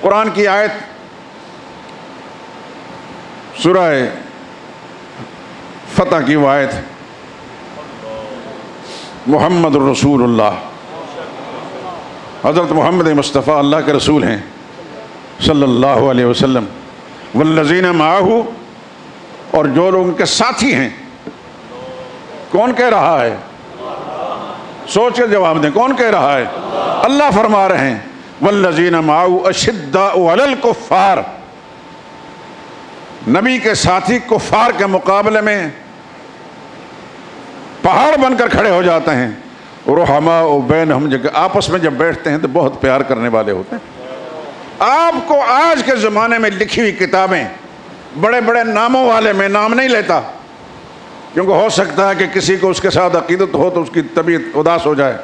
قرآن کی آیت سورہ فتح کی وہ آیت, محمد الرسول اللہ, حضرت محمد مصطفیٰ اللہ کے رسول ہیں صلی اللہ علیہ وسلم. والذین معہ, اور جو لوگ ان کے ساتھی ہیں. کون کہہ رہا ہے؟ سوچ کے جواب دیں, کون کہہ رہا ہے؟ اللہ فرما رہے ہیں والذین معہ اشداء علی الکفار. نبی کے ساتھی کفار کے مقابلے میں پہاڑ بن کر کھڑے ہو جاتے ہیں. رحماء بینہم, آپس میں جب بیٹھتے ہیں تو بہت پیار کرنے والے ہوتے ہیں. آپ کو آج کے زمانے میں لکھی ہوئی کتابیں بڑے بڑے ناموں والے, میں نام نہیں لیتا کیونکہ ہو سکتا ہے کہ کسی کو اس کے ساتھ عقیدت ہو تو اس کی طبیعت اداس ہو جائے.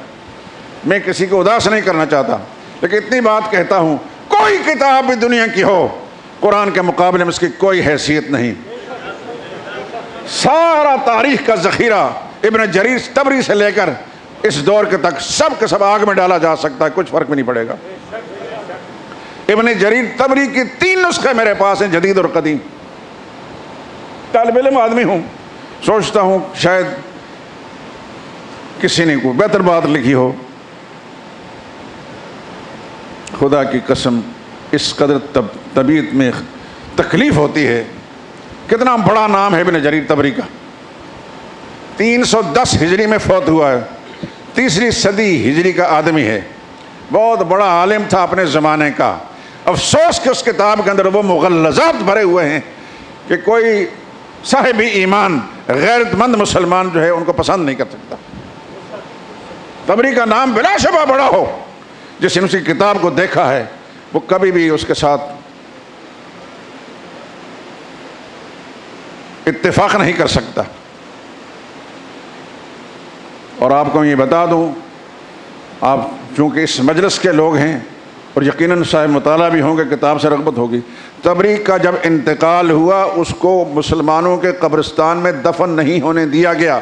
میں کسی کو اداس نہیں کرنا چاہتا, لیکن اتنی بات کہتا ہوں, کوئی کتاب بھی دنیا کی ہو قرآن کے مقابلے میں اس کی کوئی حیثیت نہیں. سارا تاریخ کا ذخیرہ ابن جریر طبری سے لے کر اس دور کے تک سب کے سب آگ میں ڈالا جا سکتا ہے, کچھ فرق بھی نہیں پڑے گا. ابن جریر طبری کی 3 نسخے میرے پاس ہیں, جدید اور قدیم. طالب علم آدمی ہوں, سوچتا ہوں شاید کسی نے کوئی بہتر بات لکھی ہو. خدا کی قسم اس قدر طبیعت میں تکلیف ہوتی ہے. کتنا بڑا نام ہے ابن جریر طبری کا. 310 ہجری میں فوت ہوا ہے, 3ری صدی ہجری کا آدمی ہے. بہت بڑا عالم تھا اپنے زمانے کا. افسوس کہ اس کتاب کے اندر وہ مغلظات بھرے ہوئے ہیں کہ کوئی صاحب ایمان غیرت مند مسلمان جو ہے ان کو پسند نہیں کر سکتا. طبری کا نام بلا شبہ بڑا ہو, جس نے اس کی کتاب کو دیکھا ہے وہ کبھی بھی اس کے ساتھ اتفاق نہیں کر سکتا۔ اور آپ کو میں یہ بتا دوں، آپ چونکہ اس مجلس کے لوگ ہیں اور یقیناً صاحب مطالعہ بھی ہوں گے، کتاب سے رغبت ہوگی، تبریز کا جب انتقال ہوا اس کو مسلمانوں کے قبرستان میں دفن نہیں ہونے دیا گیا،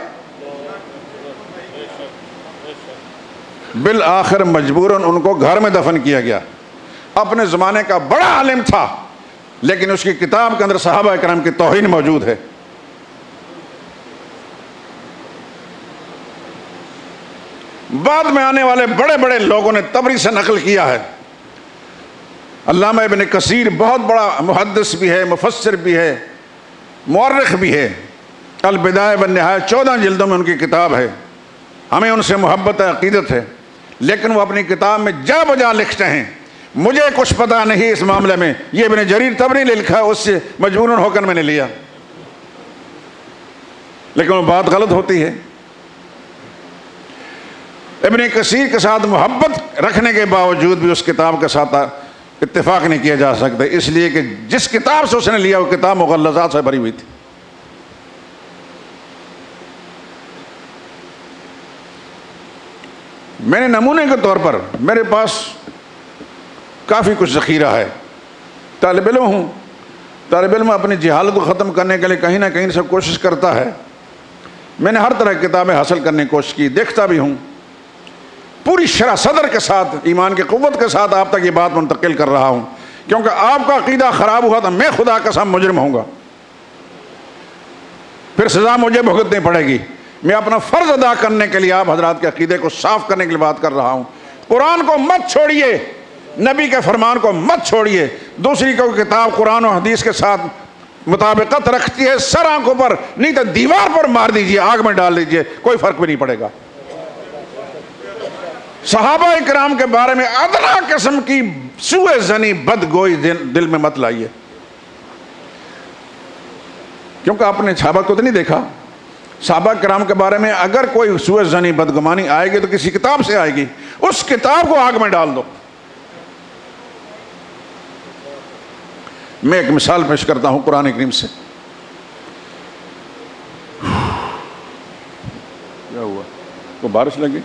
بالآخر مجبوراً ان کو گھر میں دفن کیا گیا۔ اپنے زمانے کا بڑا عالم تھا، لیکن اس کی کتاب کے اندر صحابہ اکرام کی توہین موجود ہے۔ بعد میں آنے والے بڑے بڑے لوگوں نے طبری سے نقل کیا ہے۔ علامہ ابن کثیر بہت بڑا محدث بھی ہے، مفسر بھی ہے، مورخ بھی ہے، البدایہ والنہایہ 14 جلدوں میں ان کی کتاب ہے، ہمیں ان سے محبت ہے، عقیدت ہے، لیکن وہ اپنی کتاب میں جا بجا لکھتے ہیں مجھے کچھ پتہ نہیں اس معاملے میں، یہ ابن جریر طبری نے لکھا ہے، اس سے مجبوراً ہو کر میں نے لیا، لیکن وہ بات غلط ہوتی ہے۔ ابن کثیر کے ساتھ محبت رکھنے کے باوجود بھی اس کتاب کے ساتھ اتفاق نہیں کیا جا سکتا، اس لیے کہ جس کتاب سے اس نے لیا وہ کتاب مغلظات سے بھری ہوئی تھی۔ میں نے نمونے کے طور پر، میرے پاس کافی کچھ ذخیرہ ہے، طالب علم ہوں، طالب علم اپنی جہالت کو ختم کرنے کے لیے کہیں نہ کہیں سے کوشش کرتا ہے۔ میں نے ہر طرح کی کتابیں حاصل کرنے کی کوشش کی، دیکھتا بھی ہوں، پوری شرح صدر کے ساتھ، ایمان کی قوت کے ساتھ آپ تک یہ بات منتقل کر رہا ہوں، کیونکہ آپ کا عقیدہ خراب ہوا تو میں خدا قسم مجرم ہوں گا، پھر سزا مجھے بھگتنی پڑے گی۔ میں اپنا فرض ادا کرنے کے لیے آپ حضرات کے عقیدے کو صاف کرنے کے لیے بات کر رہا ہوں۔ قرآن کو مت چھوڑیے، نبی کے فرمان کو مت چھوڑیے، دوسری کوئی کتاب قرآن و حدیث کے ساتھ مطابقت رکھتی ہے سر آنکھوں پر، نہیں تو دیوار پر مار دیجئے، آگ میں ڈال دیجئے، کوئی فرق بھی نہیں پڑے گا۔ صحابہ اکرام کے بارے میں ادنا قسم کی سوء ظنی بدگوئی دل میں مت لائیے، کیونکہ آپ نے صحابہ کو تو نہیں دیکھا۔ صحابہ کرام کے بارے میں اگر کوئی سوء ظنی بدگمانی آئے گی تو کسی کتاب سے آئے گی، اس کتاب کو آگ میں ڈال دو۔ میں ایک مثال پیش کرتا ہوں قرآن کریم سے۔ کیا ہوا؟ کو بارش لگی؟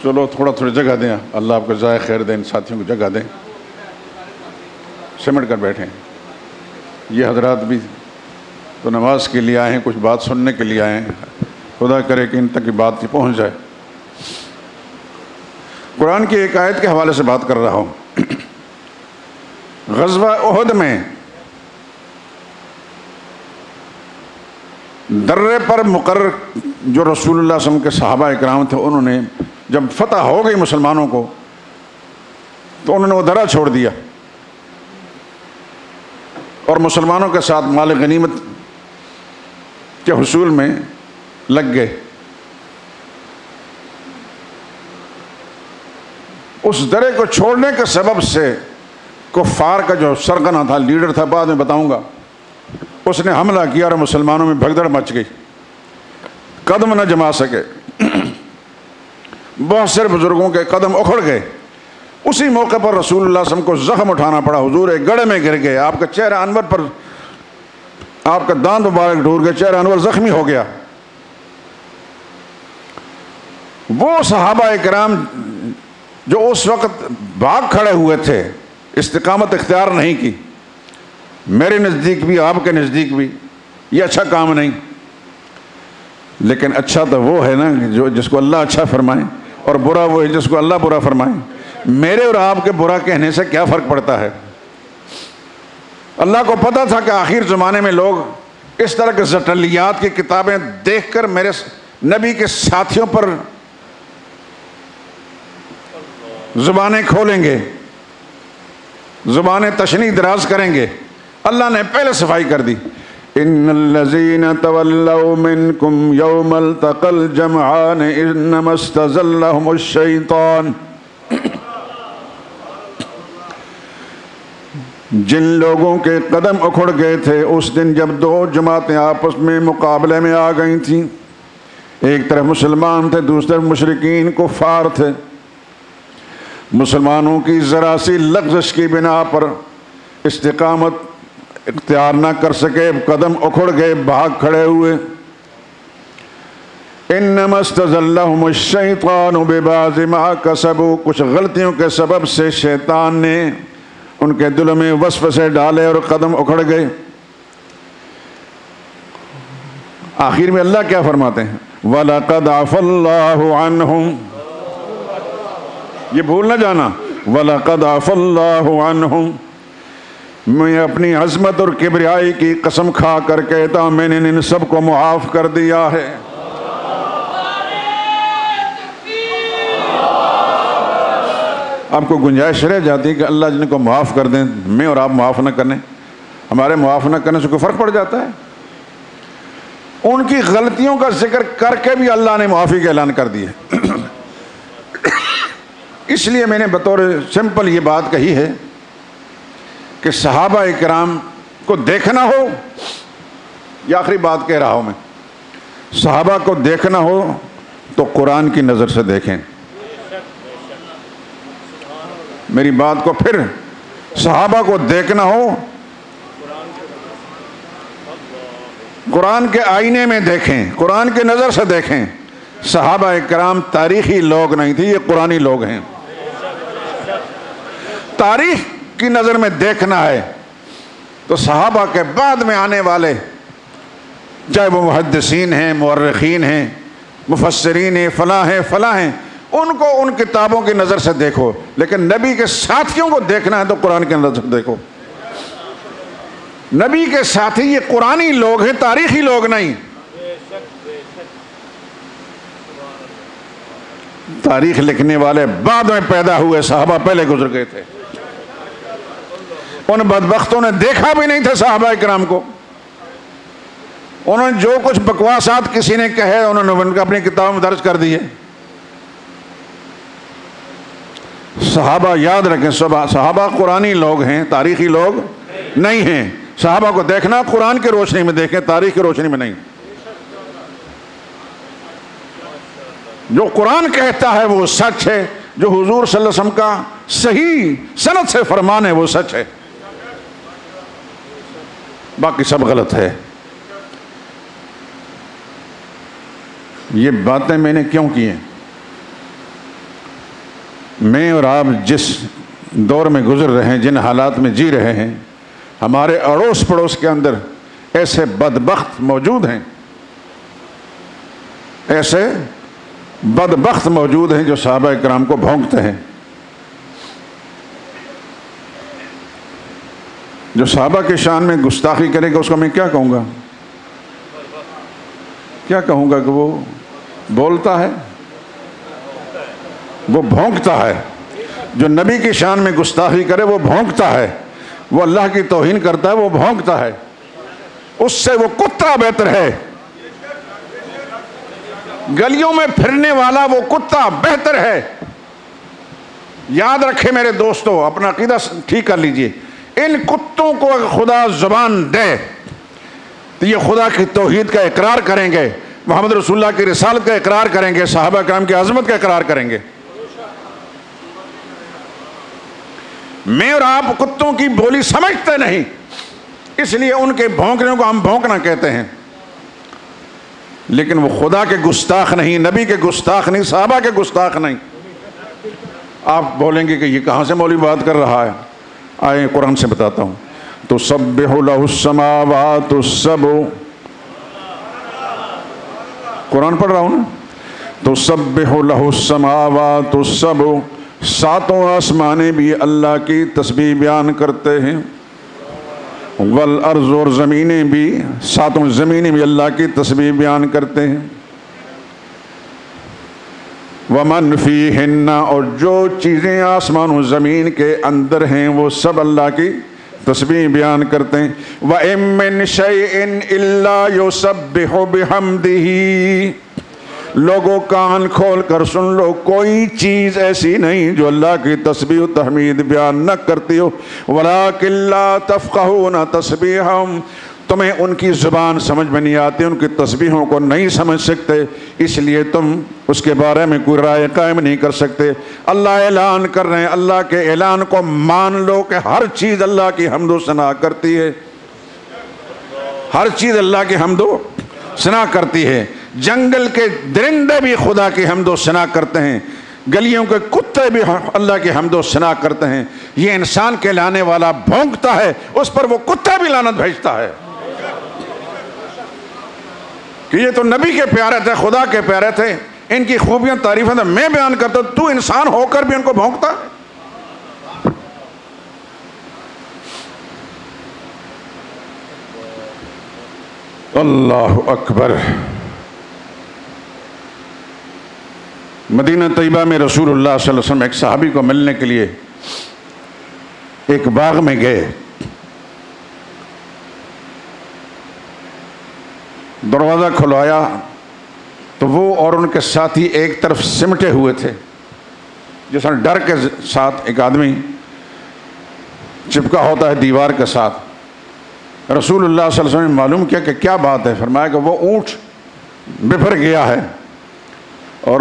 چلو تھوڑی جگہ دیں، اللہ آپ کو جزائے خیر دیں، ان ساتھیوں کو جگہ دیں، سمٹ کر بیٹھیں۔ یہ حضرات بھی تو نماز کے لیے آئے ہیں، کچھ بات سننے کے لیے آئے ہیں، خدا کرے کہ ان تک کی بات پہنچ جائے۔ قرآن کی ایک آیت کے حوالے سے بات کر رہا ہوں۔ غزوہ احد میں درے پر مقرر جو رسول اللہ صلی اللہ علیہ وسلم کے صحابہ اکرام تھے، انہوں نے جب فتح ہو گئی مسلمانوں کو تو انہوں نے وہ درہ چھوڑ دیا اور مسلمانوں کے ساتھ مال غنیمت کے حصول میں لگ گئے۔ اس درے کو چھوڑنے کے سبب سے کفار کا جو سرغنہ تھا، لیڈر تھا، بعد میں بتاؤں گا، اس نے حملہ کیا اور مسلمانوں میں بھگدڑ مچ گئی، قدم نہ جما سکے، بہت سے بزرگوں کے قدم اکھڑ گئے۔ اسی موقع پر رسول اللہ صلی اللہ علیہ وسلم کو زخم اٹھانا پڑا، حضور ایک گڑھے میں گر گئے، آپ کا چہرہ انور پر، آپ کا دانت مبارک ٹوٹ گیا، چہرہ انور زخمی ہو گیا۔ وہ صحابہ اکرام جو اس وقت بھاگ کھڑے ہوئے تھے، استقامت اختیار نہیں کی، میرے نزدیک بھی آپ کے نزدیک بھی یہ اچھا کام نہیں، لیکن اچھا تو وہ ہے نا جو جس کو اللہ اچھا فرمائے، اور برا وہ ہے جس کو اللہ برا فرمائے۔ میرے اور آپ کے برا کہنے سے کیا فرق پڑتا ہے؟ اللہ کو پتہ تھا کہ آخر زمانے میں لوگ اس طرح کے زٹلیات کی کتابیں دیکھ کر میرے نبی کے ساتھیوں پر زبانیں کھولیں گے، زبانیں تشنیع دراز کریں گے۔ اللہ نے پہلے صفائی کر دی، ان الذین تولوا منکم یوم التقى الجمعان انما استزلهم الشیطان، جن لوگوں کے قدم اکھڑ گئے تھے اس دن جب دو جماعتیں آپس میں مقابلے میں آ گئی تھیں، ایک طرف مسلمان تھے، دوسری طرف مشرکین کفار تھے۔ مسلمانوں کی ذرا سی لغزش کی بنا پر استقامت اختیار نہ کر سکے، قدم اکھڑ گئے، بھاگ کھڑے ہوئے۔ انما استزلهم الشیطان ببعض ما کسبوا، کچھ غلطیوں کے سبب سے شیطان نے ان کے دلوں میں وسوسے ڈالے اور قدم اکھڑ گئے۔ آخر میں اللہ کیا فرماتے ہیں؟ وَلَقَدْ عَفَا اللَّهُ عَنْهُمْ، یہ بھول نہ جانا، وَلَقَدْ عَفَا اللَّهُ عَنْهُمْ، میں اپنی عظمت اور کبریائی کی قسم کھا کر کہتا ہوں میں نے ان سب کو معاف کر دیا ہے۔ آپ کو گنجائش رہ جاتی ہے کہ اللہ جن کو معاف کر دیں، میں اور آپ معاف نہ کریں، ہمارے معاف نہ کرنے سے کوئی فرق پڑ جاتا ہے؟ ان کی غلطیوں کا ذکر کر کے بھی اللہ نے معافی کا اعلان کر دیا۔ اس لیے میں نے بطور سمپل یہ بات کہی ہے کہ صحابہ اکرام کو دیکھنا ہو، یہ آخری بات کہہ رہا ہوں میں، صحابہ کو دیکھنا ہو تو قرآن کی نظر سے دیکھیں۔ میری بات کو پھر، صحابہ کو دیکھنا ہو قرآن کے آئینے میں دیکھیں، قرآن کی نظر سے دیکھیں۔ صحابہ اکرام تاریخی لوگ نہیں تھے، یہ قرآنی لوگ ہیں۔ تاریخ کی نظر میں دیکھنا ہے تو صحابہ کے بعد میں آنے والے، چاہے وہ محدثین ہیں، مورخین ہیں، مفسرین ہیں، فلاں ہیں، ان کو ان کتابوں کی نظر سے دیکھو، لیکن نبی کے ساتھیوں کو دیکھنا ہے تو قرآن کی نظر سے دیکھو۔ نبی کے ساتھی یہ قرآنی لوگ ہیں، تاریخی لوگ نہیں۔ تاریخ لکھنے والے بعد میں پیدا ہوئے، صحابہ پہلے گزر گئے تھے۔ ان بدبختوں نے دیکھا بھی نہیں تھا صحابہ اکرام کو، انہوں نے جو کچھ بکواسات کسی نے کہے انہوں نے اپنی کتاب میں درج کر دیے۔ صحابہ یاد رکھیں، صحابہ قرآنی لوگ ہیں، تاریخی لوگ نہیں ہیں۔ صحابہ کو دیکھنا قرآن کی روشنی میں دیکھیں، تاریخ کی روشنی میں نہیں۔ جو قرآن کہتا ہے وہ سچ ہے، جو حضور صلی اللہ علیہ وسلم کا صحیح سند سے فرمان ہے وہ سچ ہے، باقی سب غلط ہے۔ یہ باتیں میں نے کیوں کی ہیں؟ میں اور آپ جس دور میں گزر رہے ہیں، جن حالات میں جی رہے ہیں، ہمارے اڑوس پڑوس کے اندر ایسے بدبخت موجود ہیں، ایسے بدبخت موجود ہیں جو صحابہ اکرام کو بھونکتے ہیں۔ جو صحابہ کے شان میں گستاخی کرے گا اس کو میں کیا کہوں گا؟ کیا کہوں گا کہ وہ بولتا ہے، وہ بھونکتا ہے۔ جو نبی کی شان میں گستاخی کرے وہ بھونکتا ہے، وہ اللہ کی توہین کرتا ہے وہ بھونکتا ہے، اس سے وہ کتا بہتر ہے۔ گلیوں میں پھرنے والا وہ کتا بہتر ہے۔ یاد رکھے میرے دوستو، اپنا عقیدہ ٹھیک کر لیجئے، ان کتوں کو اگر خدا زبان دے تو یہ خدا کی توحید کا اقرار کریں گے، محمد رسول اللہ کی رسالت کا اقرار کریں گے، صحابہ کرام کی عظمت کا اقرار کریں گے۔ میں اور آپ کتوں کی بولی سمجھتے نہیں، اس لیے ان کے بھونکنے کو ہم بھونکنا کہتے ہیں، لیکن وہ خدا کے گستاخ نہیں، نبی کے گستاخ نہیں، صحابہ کے گستاخ نہیں۔ آپ بولیں گے کہ یہ کہاں سے مولوی بات کر رہا ہے؟ آئے قرآن سے بتاتا ہوں۔ تسبح لہ السماوات السبع، قرآن پڑھ رہا ہوں نا، تسبح لہ السماوات السبع، ساتوں آسمانے بھی اللہ کی تسبیح بیان کرتے ہیں، والارض، اور زمینیں بھی، ساتوں زمینیں بھی اللہ کی تسبیح بیان کرتے ہیں، ومن فیہن، اور جو چیزیں آسمان و زمین کے اندر ہیں وہ سب اللہ کی تسبیح بیان کرتے ہیں۔ وَإِن مِّن شَيْءٍ إِلَّا يُسَبِّحُ بِحَمْدِهِ، لوگوں کان کھول کر سن لو، کوئی چیز ایسی نہیں جو اللہ کی تسبیح و تحمید بیان نہ کرتی ہو، وَلَٰكِن لَّا تَفْقَهُونَ تَسْبِيحَهُمْ، تمہیں ان کی زبان سمجھ میں نہیں آتی، ان کی تسبیحوں کو نہیں سمجھ سکتے، اس لیے تم اس کے بارے میں کوئی رائے قائم نہیں کر سکتے۔ اللہ اعلان کر رہے ہیں، اللہ کے اعلان کو مان لو کہ ہر چیز اللہ کی حمد و ثنا کرتی ہے۔ ہر چیز اللہ کی حمد و ثنا کرتی ہے، جنگل کے درندے بھی خدا کی حمد و ثنا کرتے ہیں، گلیوں کے کتے بھی اللہ کی حمد و ثنا کرتے ہیں، یہ انسان کہلانے والا بھونکتا ہے، اس پر وہ کتا بھی لعنت بھیجتا ہے کہ یہ تو نبی کے پیارے تھے، خدا کے پیارے تھے، ان کی خوبیاں تعریفیں تو میں بیان کرتا ہوں، تو انسان ہو کر بھی ان کو بھونکتا ہے۔ اللہ اکبر۔ مدینہ طیبہ میں رسول اللہ صلی اللہ علیہ وسلم ایک صحابی کو ملنے کے لیے ایک باغ میں گئے، دروازہ کھلوایا تو وہ اور ان کے ساتھی ایک طرف سمٹے ہوئے تھے، جس طرح ڈر کے ساتھ ایک آدمی چپکا ہوتا ہے دیوار کے ساتھ۔ رسول اللہ صلی اللہ علیہ وسلم نے معلوم کیا کہ کیا بات ہے، فرمایا کہ وہ اونٹ بپھر گیا ہے، اور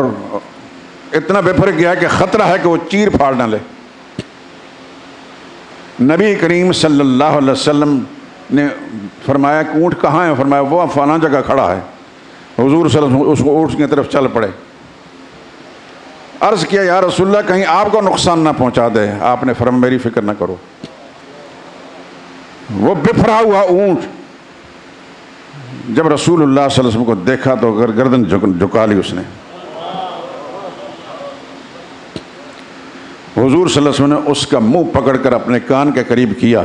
اتنا بپھر گیا کہ خطرہ ہے کہ وہ چیر پھاڑ نہ لے۔ نبی کریم صلی اللہ علیہ وسلم نے فرمایا کہ اونٹ کہاں ہے؟ فرمایا وہ فلاں جگہ کھڑا ہے۔ حضور صلی اللہ علیہ وسلم اس اونٹ کی طرف چل پڑے، عرض کیا یا رسول اللہ کہیں آپ کو نقصان نہ پہنچا دے۔ آپ نے فرمایا میری فکر نہ کرو۔ وہ بپھرا ہوا اونٹ جب رسول اللہ صلی اللہ علیہ وسلم کو دیکھا تو گردن جھکا لی اس نے۔ حضور صلی اللہ علیہ وسلم نے اس کا منہ پکڑ کر اپنے کان کے قریب کیا،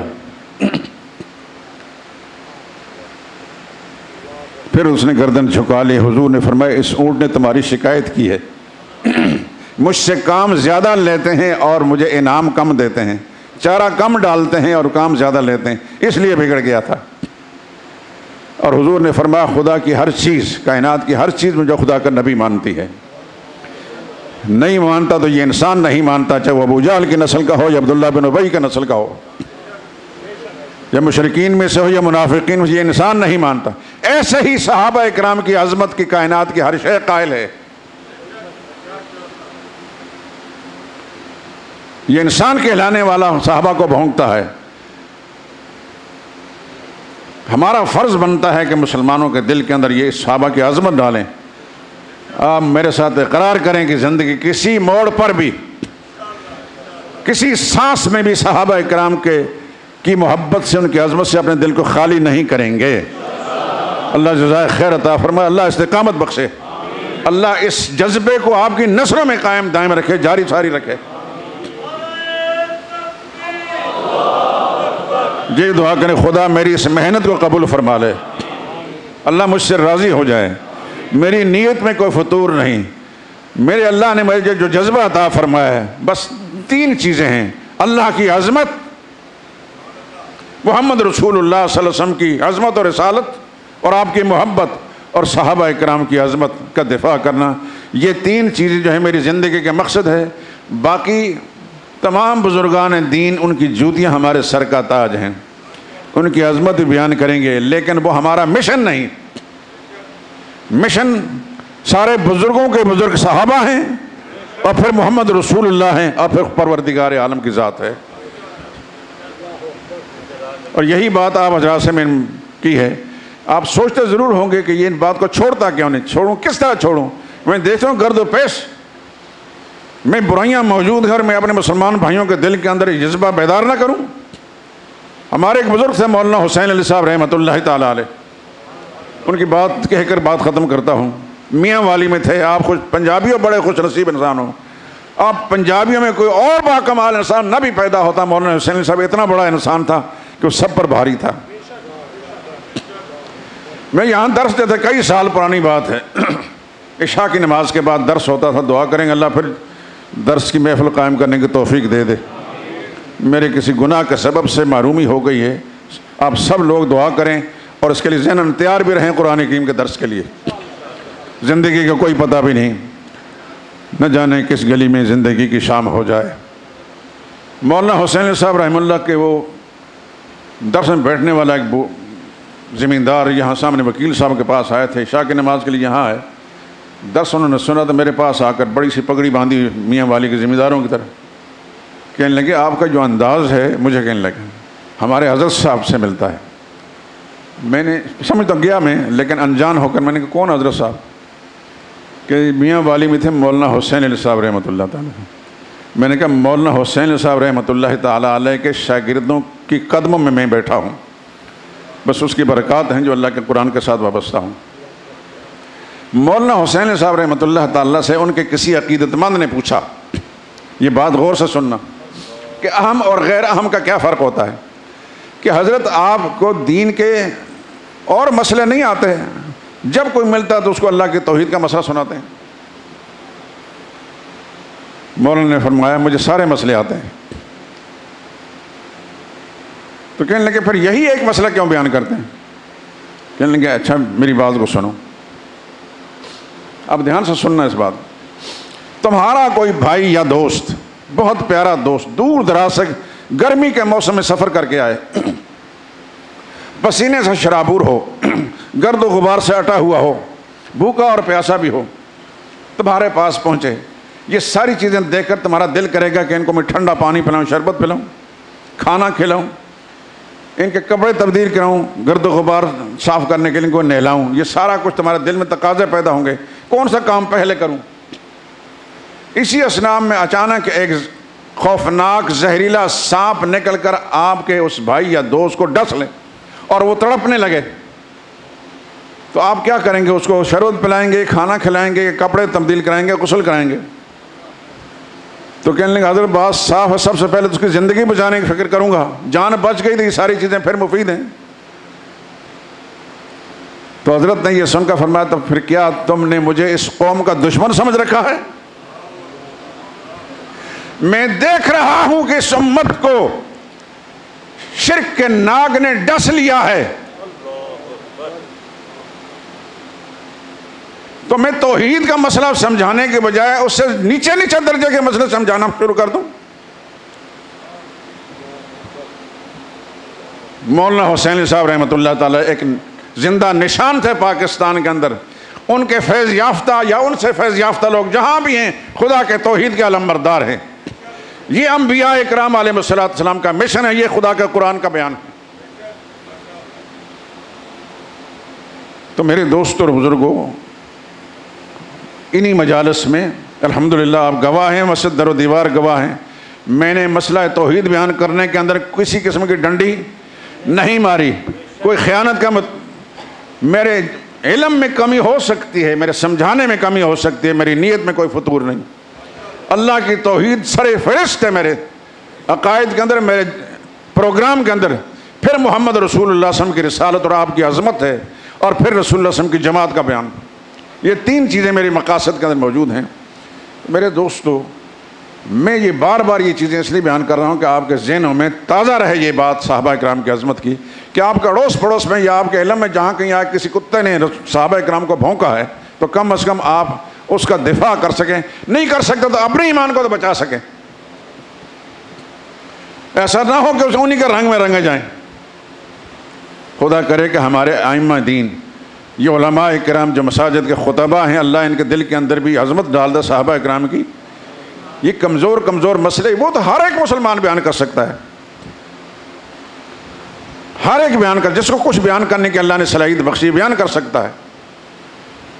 پھر اس نے گردن جھکا لی۔ حضور نے فرمایا اس اونٹ نے تمہاری شکایت کی ہے، مجھ سے کام زیادہ لیتے ہیں اور مجھے انعام کم دیتے ہیں، چارہ کم ڈالتے ہیں اور کام زیادہ لیتے ہیں، اس لیے بگڑ گیا تھا۔ اور حضور نے فرمایا خدا کی ہر چیز، کائنات کی ہر چیز میں جو خدا کا نبی مانتی ہے، نہیں مانتا تو یہ انسان نہیں مانتا، چاہے وہ ابو جہل کی نسل کا ہو یا عبداللہ بن ابی کا نسل کا ہو، یا مشرکین میں سے ہو یا منافقین میں سے، یہ انسان نہیں مانتا۔ ایسے ہی صحابہ اکرام کی عظمت کی کائنات کی ہر شے قائل ہے، یہ انسان کہلانے والا صحابہ کو بھونکتا ہے۔ ہمارا فرض بنتا ہے کہ مسلمانوں کے دل کے اندر یہ صحابہ کی عظمت ڈالیں۔ آپ میرے ساتھ اقرار کریں کہ زندگی کسی موڑ پر بھی، کسی سانس میں بھی صحابہ اکرام کی محبت سے، ان کی عظمت سے اپنے دل کو خالی نہیں کریں گے۔ اللہ جزائے خیر عطا فرمائے، اللہ استقامت بخشے، اللہ اس جذبے کو آپ کی نسلوں میں قائم دائم رکھے، جاری ساری رکھے۔ یہ دعا کریں خدا میری اس محنت کو قبول فرما لے، اللہ مجھ سے راضی ہو جائے، میری نیت میں کوئی فطور نہیں، میرے اللہ نے مجھے جو جذبہ عطا فرمایا ہے، بس تین چیزیں ہیں، اللہ کی عظمت، محمد رسول اللہ صلی اللہ علیہ وسلم کی عظمت اور رسالت اور آپ کی محبت، اور صحابہ اکرام کی عظمت کا دفاع کرنا۔ یہ تین چیزیں جو ہے میری زندگی کے مقصد ہے۔ باقی تمام بزرگان دین، ان کی جوتیاں ہمارے سر کا تاج ہیں، ان کی عظمت بیان کریں گے، لیکن وہ ہمارا مشن نہیں۔ مشن سارے بزرگوں کے بزرگ صحابہ ہیں، اور پھر محمد رسول اللہ ہیں، اور پھر پروردگار عالم کی ذات ہے۔ اور یہی بات آپ حضرات سے میں کی ہے۔ آپ سوچتے ضرور ہوں گے کہ یہ ان بات کو چھوڑتا کیوں نہیں، چھوڑوں کس طرح چھوڑوں؟ میں دیکھتا ہوں گرد و پیش میں برائیاں موجود ہیں، میں اپنے مسلمان بھائیوں کے دل کے اندر یہ جذبہ بیدار نہ کروں۔ ہمارے ایک بزرگ تھے مولانا حسین علی صاحب رحمۃ اللہ تعالیٰ علیہ، ان کی بات کہہ کر بات ختم کرتا ہوں۔ میاں والی میں تھے، آپ پنجابیوں بڑے خوش نصیب انسان ہو، آپ پنجابیوں میں کوئی اور باکمال انسان نہ بھی پیدا ہوتا، مولانا حسین علی صاحب اتنا بڑا انسان تھا کہ وہ سب پر بھاری تھا۔ میں یہاں درس دیتا، کئی سال پرانی بات ہے، عشاء کی نماز کے بعد درس ہوتا تھا، دعا کریں گے اللہ پھر درس کی محفل قائم کرنے کی توفیق دے دے۔ میرے کسی گناہ کے سبب سے محرومی ہو گئی ہے، آپ سب لوگ دعا کریں، اور اس کے لیے ذہن تیار بھی رہیں قرآن حکیم کے درس کے لیے۔ زندگی کا کوئی پتہ بھی نہیں، نہ جانے کس گلی میں زندگی کی شام ہو جائے۔ مولانا حسین صاحب رحمہ اللہ کے وہ درس میں بیٹھنے والا ایک زمیندار یہاں سامنے وکیل صاحب کے پاس آئے تھے، عشاء کی نماز کے لیے یہاں آئے، درس انہوں نے سنا تو میرے پاس آ کر بڑی سی پگڑی باندھی میاں والی کے زمینداروں کی طرح کہنے لگے آپ کا جو انداز ہے، مجھے کہنے لگے ہمارے حضرت صاحب سے ملتا ہے۔ میں نے سمجھ تو گیا میں، لیکن انجان ہو کر میں نے کہا کون حضرت صاحب؟ کہ میاں والی میں تھے مولانا حسین علی صاحب رحمۃ اللہ تعالیٰ۔ میں نے کہا مولانا حسین علی صاحب رحمۃ اللہ تعالیٰ علیہ کے شاگردوں کی قدموں میں بیٹھا ہوں، بس اس کی برکات ہیں جو اللہ کے قرآن کے ساتھ وابستہ ہوں۔ مولانا حسین علی صاحب رحمۃ اللہ تعالیٰ سے ان کے کسی عقیدت مند نے پوچھا، یہ بات غور سے سننا، کہ اہم اور غیر اہم کا کیا فرق ہوتا ہے؟ کہ حضرت آپ کو دین کے اور مسئلے نہیں آتے، جب کوئی ملتا ہے تو اس کو اللہ کی توحید کا مسئلہ سناتے ہیں۔ مولانا نے فرمایا مجھے سارے مسئلے آتے ہیں۔ تو کہنے لگے پھر یہی ایک مسئلہ کیوں بیان کرتے ہیں؟ کہنے لگے اچھا میری بات کو سنو، اب دھیان سے سننا اس بات۔ تمہارا کوئی بھائی یا دوست، بہت پیارا دوست، دور دراز سے گرمی کے موسم میں سفر کر کے آئے، پسینے سے شرابور ہو، گرد و غبار سے اٹا ہوا ہو، بھوکا اور پیاسا بھی ہو، تمہارے پاس پہنچے، یہ ساری چیزیں دیکھ کر تمہارا دل کرے گا کہ ان کو میں ٹھنڈا پانی پلاؤں، شربت پلاؤں، کھانا کھلاؤں، ان کے کپڑے تبدیل کراؤں، گرد و غبار صاف کرنے کے لیے ان کو نہلاؤں، یہ سارا کچھ تمہارے دل میں تقاضے پیدا ہوں گے، کون سا کام پہلے کروں؟ اسی اسنا میں اچانک ایک خوفناک زہریلا سانپ نکل کر آپ کے اس بھائی یا دوست کو ڈس لے اور وہ تڑپنے لگے، تو آپ کیا کریں گے؟ اس کو شربت پلائیں گے، کھانا کھلائیں گے، کپڑے تبدیل کرائیں گے، غسل کرائیں گے؟ تو کہنے لگے حضرت بات صاف ہے، سب سے پہلے تو اس کی زندگی بچانے کی فکر کروں گا، جان بچ گئی تو یہ ساری چیزیں پھر مفید ہیں۔ تو حضرت نے یہ سن کر فرمایا تو پھر کیا تم نے مجھے اس قوم کا دشمن سمجھ رکھا ہے؟ میں دیکھ رہا ہوں کہ اس امت کو شرک کے ناگ نے ڈس لیا ہے، تو میں توحید کا مسئلہ سمجھانے کے بجائے اس سے نیچے نیچے درجے کے مسئلے سمجھانا شروع کر دوں؟ مولانا حسین صاحب رحمۃ اللہ تعالی ایک زندہ نشان تھے پاکستان کے اندر، ان کے فیض یافتہ یا ان سے فیض یافتہ لوگ جہاں بھی ہیں خدا کے توحید کے علمبردار ہیں۔ یہ انبیاء اکرام علیہ السلام کا مشن ہے، یہ خدا کے قرآن کا بیان ہے۔ تو میرے دوستوں اور بزرگوں، انہی مجالس میں الحمدللہ آپ گواہ ہیں، مسجد در و دیوار گواہ ہیں، میں نے مسئلہ توحید بیان کرنے کے اندر کسی قسم کی ڈنڈی نہیں ماری، کوئی خیانت کا میرے علم میں کمی ہو سکتی ہے، میرے سمجھانے میں کمی ہو سکتی ہے، میری نیت میں کوئی فتور نہیں۔ اللہ کی توحید سر فہرست ہے میرے عقائد کے اندر، میرے پروگرام کے اندر، پھر محمد رسول اللہ صلی اللہ علیہ وسلم کی رسالت اور آپ کی عظمت ہے، اور پھر رسول اللہ صلی اللہ علیہ وسلم کی جماعت کا بیان۔ یہ تین چیزیں میری مقاصد کے اندر موجود ہیں۔ میرے دوستو، میں یہ بار بار یہ چیزیں اس لیے بیان کر رہا ہوں کہ آپ کے ذہنوں میں تازہ رہے یہ بات صحابہ اکرام کی عظمت کی، کہ آپ کا اڑوس پڑوس میں یا آپ کے علم میں جہاں کہیں آج کسی کتے نے صحابہ اکرام کو بھونکا ہے تو کم از کم آپ اس کا دفاع کر سکیں، نہیں کر سکتے تو اپنے ایمان کو تو بچا سکیں۔ ایسا نہ ہو کہ انہی کے رنگ میں رنگے جائیں۔ خدا کرے کہ ہمارے ائمہ دین، یہ علماء اکرام جو مساجد کے خطبہ ہیں، اللہ ان کے دل کے اندر بھی عظمت ڈال دے صحابہ اکرام کی۔ یہ کمزور مسئلے وہ تو ہر ایک مسلمان بیان کر سکتا ہے، ہر ایک بیان کر، جس کو کچھ بیان کرنے کی اللہ نے صلاحیت بخشی بیان کر سکتا ہے،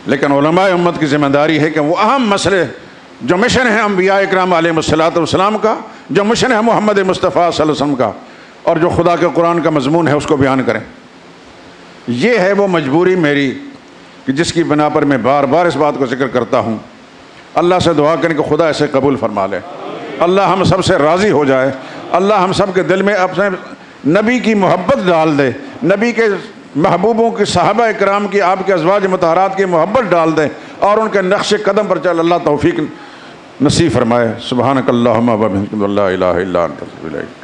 لیکن علماء امت کی ذمہ داری ہے کہ وہ اہم مسئلے جو مشن ہے انبیاء اکرام علیہ السلام کا، جو مشن ہے محمد مصطفیٰ صلی اللہ علیہ وسلم کا، اور جو خدا کے قرآن کا مضمون ہے اس کو بیان کریں۔ یہ ہے وہ مجبوری میری کہ جس کی بنا پر میں بار بار اس بات کو ذکر کرتا ہوں۔ اللہ سے دعا کریں کہ خدا اسے قبول فرما لے، اللہ ہم سب سے راضی ہو جائے، اللہ ہم سب کے دل میں اپنے نبی کی محبت ڈال دے، نبی کے محبوبوں کی، صحابہ اکرام کی، آپ کے ازواج مطہرات کی محبت ڈال دے، اور ان کے نقش قدم پر چل اللہ توفیق نصیب فرمائے۔ سبحانک اللہم و بحمدک لا الہ الا انت استغفرک۔